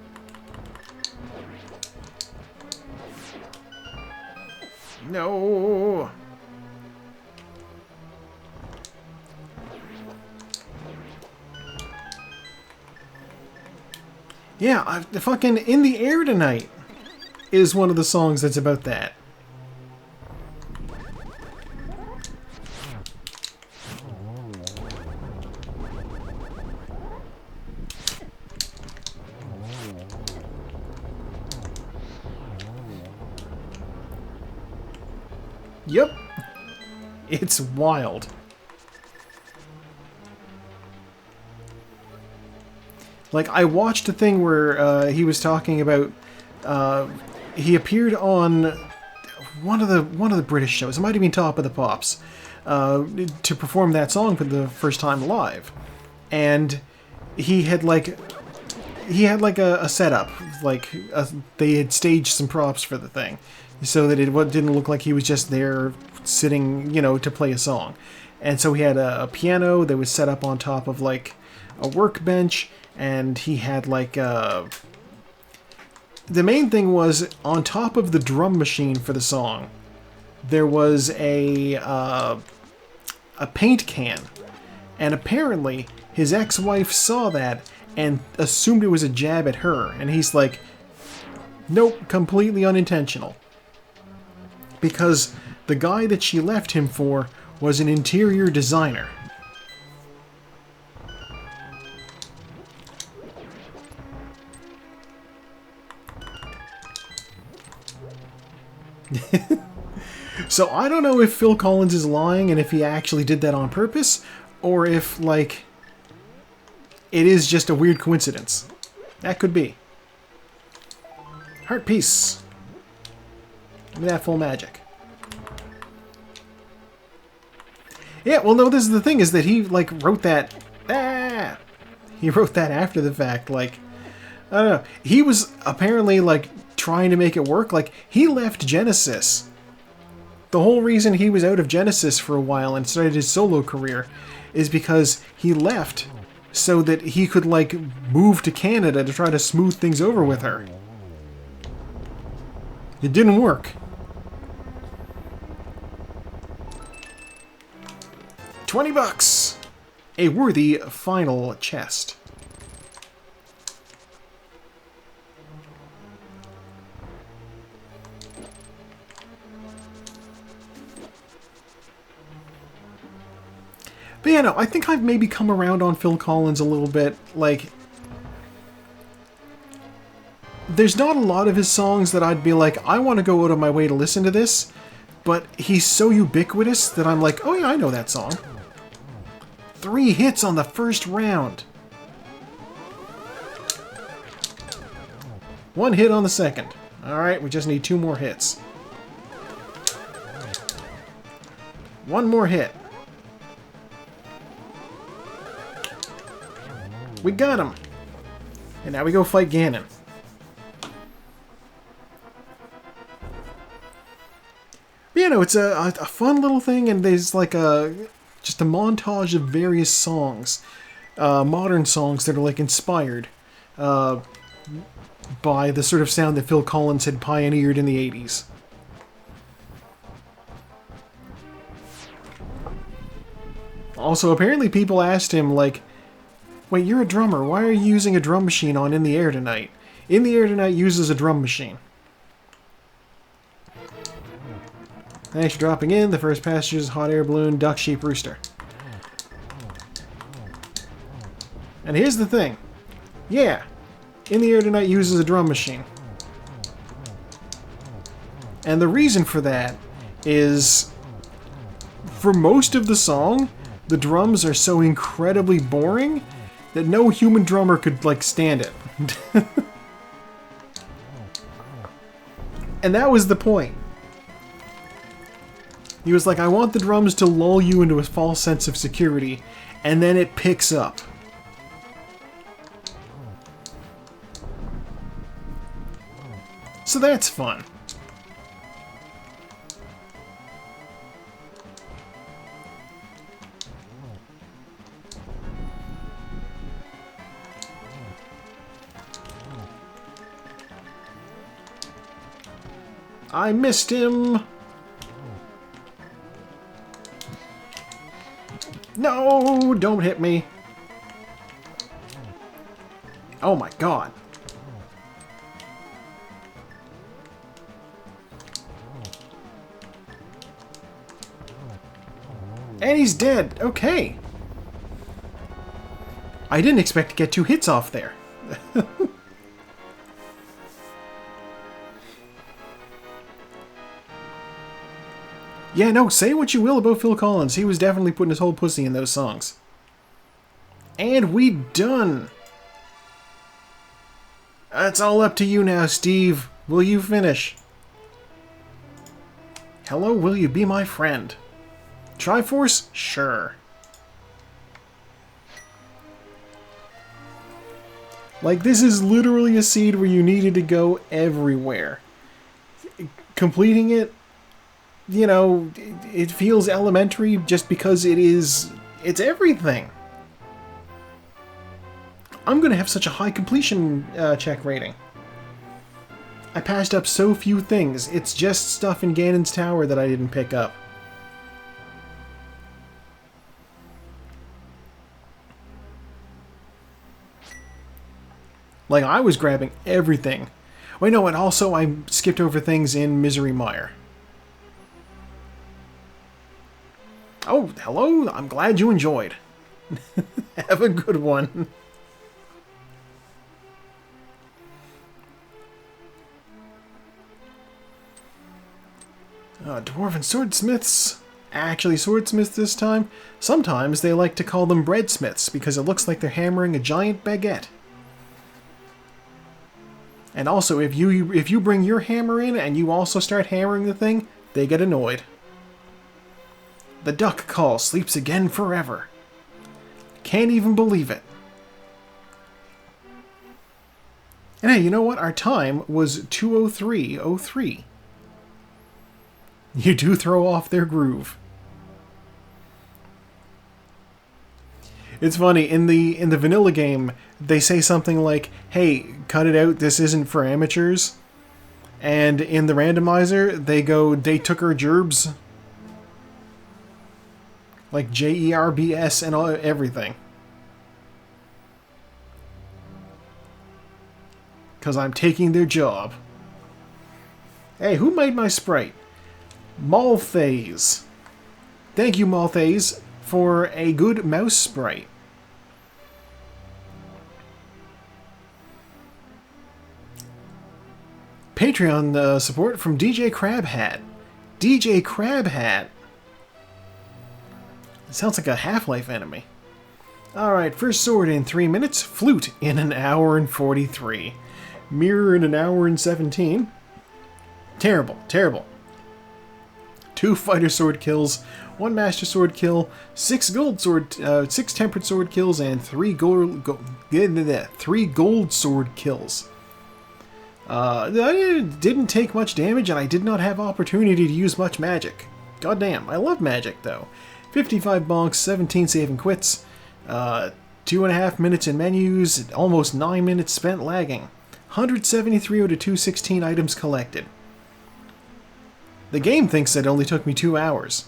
No. Yeah, the fucking In the Air Tonight is one of the songs that's about that. Yep. It's wild. Like, I watched a thing where he was talking about he appeared on one of the British shows. It might have been Top of the Pops to perform that song for the first time live, and he had like a setup, like they had staged some props for the thing, so that it didn't look like he was just there sitting, you know, to play a song. And so he had a piano that was set up on top of like a workbench, and he had like the main thing was on top of the drum machine for the song there was a paint can, and apparently his ex-wife saw that and assumed it was a jab at her, and he's like, nope, completely unintentional. Because the guy that she left him for was an interior designer. So I don't know if Phil Collins is lying and if he actually did that on purpose, or if, like, it is just a weird coincidence. That could be. Heart piece. Give me that full magic. Yeah, well, no, this is the thing, is that he, like, wrote that... He wrote that after the fact, like... I don't know. He was apparently, like, trying to make it work. Like, he left Genesis. The whole reason he was out of Genesis for a while and started his solo career is because he left so that he could, like, move to Canada to try to smooth things over with her. It didn't work. 20 bucks! A worthy final chest. But yeah, no, I think I've maybe come around on Phil Collins a little bit. Like, there's not a lot of his songs that I'd be like, I want to go out of my way to listen to this, but he's so ubiquitous that I'm like, oh yeah, I know that song. 3 hits on the first round. 1 hit on the second. Alright, we just need 2 more hits. 1 more hit. We got him! And now we go fight Ganon. But, you know, it's a fun little thing, and there's like just a montage of various songs. Modern songs that are like inspired by the sort of sound that Phil Collins had pioneered in the 80s. Also, apparently people asked him, like, wait, you're a drummer, why are you using a drum machine on In the Air Tonight? In the Air Tonight uses a drum machine. Thanks for dropping in. The first passengers, hot air balloon, duck, sheep, rooster. And here's the thing. Yeah, In the Air Tonight uses a drum machine. And the reason for that is, for most of the song, the drums are so incredibly boring that no human drummer could, like, stand it. And that was the point. He was like, I want the drums to lull you into a false sense of security, and then it picks up. So that's fun. I missed him! No! Don't hit me! Oh my god. And he's dead! Okay! I didn't expect to get 2 hits off there. Yeah, no, say what you will about Phil Collins. He was definitely putting his whole pussy in those songs. And we done! It's all up to you now, Steve. Will you finish? Hello, will you be my friend? Triforce? Sure. Like, this is literally a seed where you needed to go everywhere. Completing it, you know, it feels elementary just because it's everything. I'm gonna have such a high completion check rating. I passed up so few things. It's just stuff in Ganon's Tower that I didn't pick up. Like, I was grabbing everything. Wait, no, and also I skipped over things in Misery Mire. Oh, hello! I'm glad you enjoyed. Have a good one. Dwarven swordsmiths. Actually, swordsmiths this time. Sometimes they like to call them breadsmiths because it looks like they're hammering a giant baguette. And also, if you bring your hammer in and you also start hammering the thing, they get annoyed. The duck call sleeps again forever. Can't even believe it. And hey, you know what? Our time was 2:03:03. You do throw off their groove. It's funny, in the vanilla game, they say something like, hey, cut it out, this isn't for amateurs. And in the randomizer, they go, they took our gerbs. Like JERBS and everything. Because I'm taking their job. Hey, who made my sprite? Malthaze. Thank you, Malthaze, for a good mouse sprite. Patreon support from DJ Crabhat. DJ Crabhat. Sounds like a Half-Life enemy. Alright, first sword in 3 minutes. Flute in 1 hour and 43. Mirror in 1 hour and 17. Terrible, terrible. 2 fighter sword kills, 1 master sword kill, 6 tempered sword kills, and 3 gold sword kills. I didn't take much damage, and I did not have opportunity to use much magic. Goddamn, I love magic though. 55 bonks, 17 save and quits, 2.5 minutes in menus, almost 9 minutes spent lagging. 173 out of 216 items collected. The game thinks it only took me 2 hours.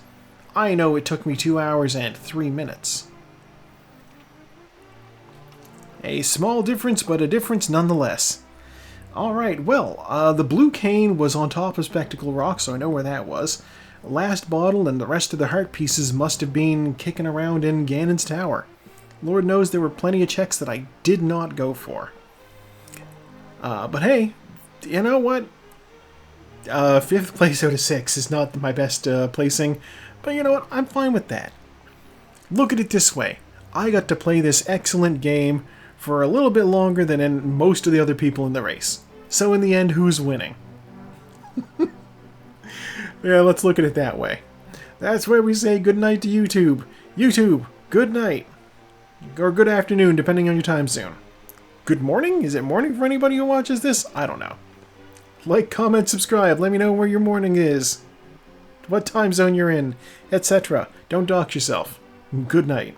I know it took me 2 hours and 3 minutes. A small difference, but a difference nonetheless. Alright, well, the blue cane was on top of Spectacle Rock, so I know where that was. Last bottle and the rest of the heart pieces must have been kicking around in Ganon's Tower. Lord knows there were plenty of checks that I did not go for. But hey, you know what? 5th place out of 6 is not my best placing, but you know what? I'm fine with that. Look at it this way. I got to play this excellent game for a little bit longer than most of the other people in the race. So in the end, who's winning? Yeah, let's look at it that way. That's where we say goodnight to YouTube. YouTube, good night. Or good afternoon, depending on your time zone. Good morning? Is it morning for anybody who watches this? I don't know. Like, comment, subscribe. Let me know where your morning is, what time zone you're in, etc. Don't dox yourself. Good night.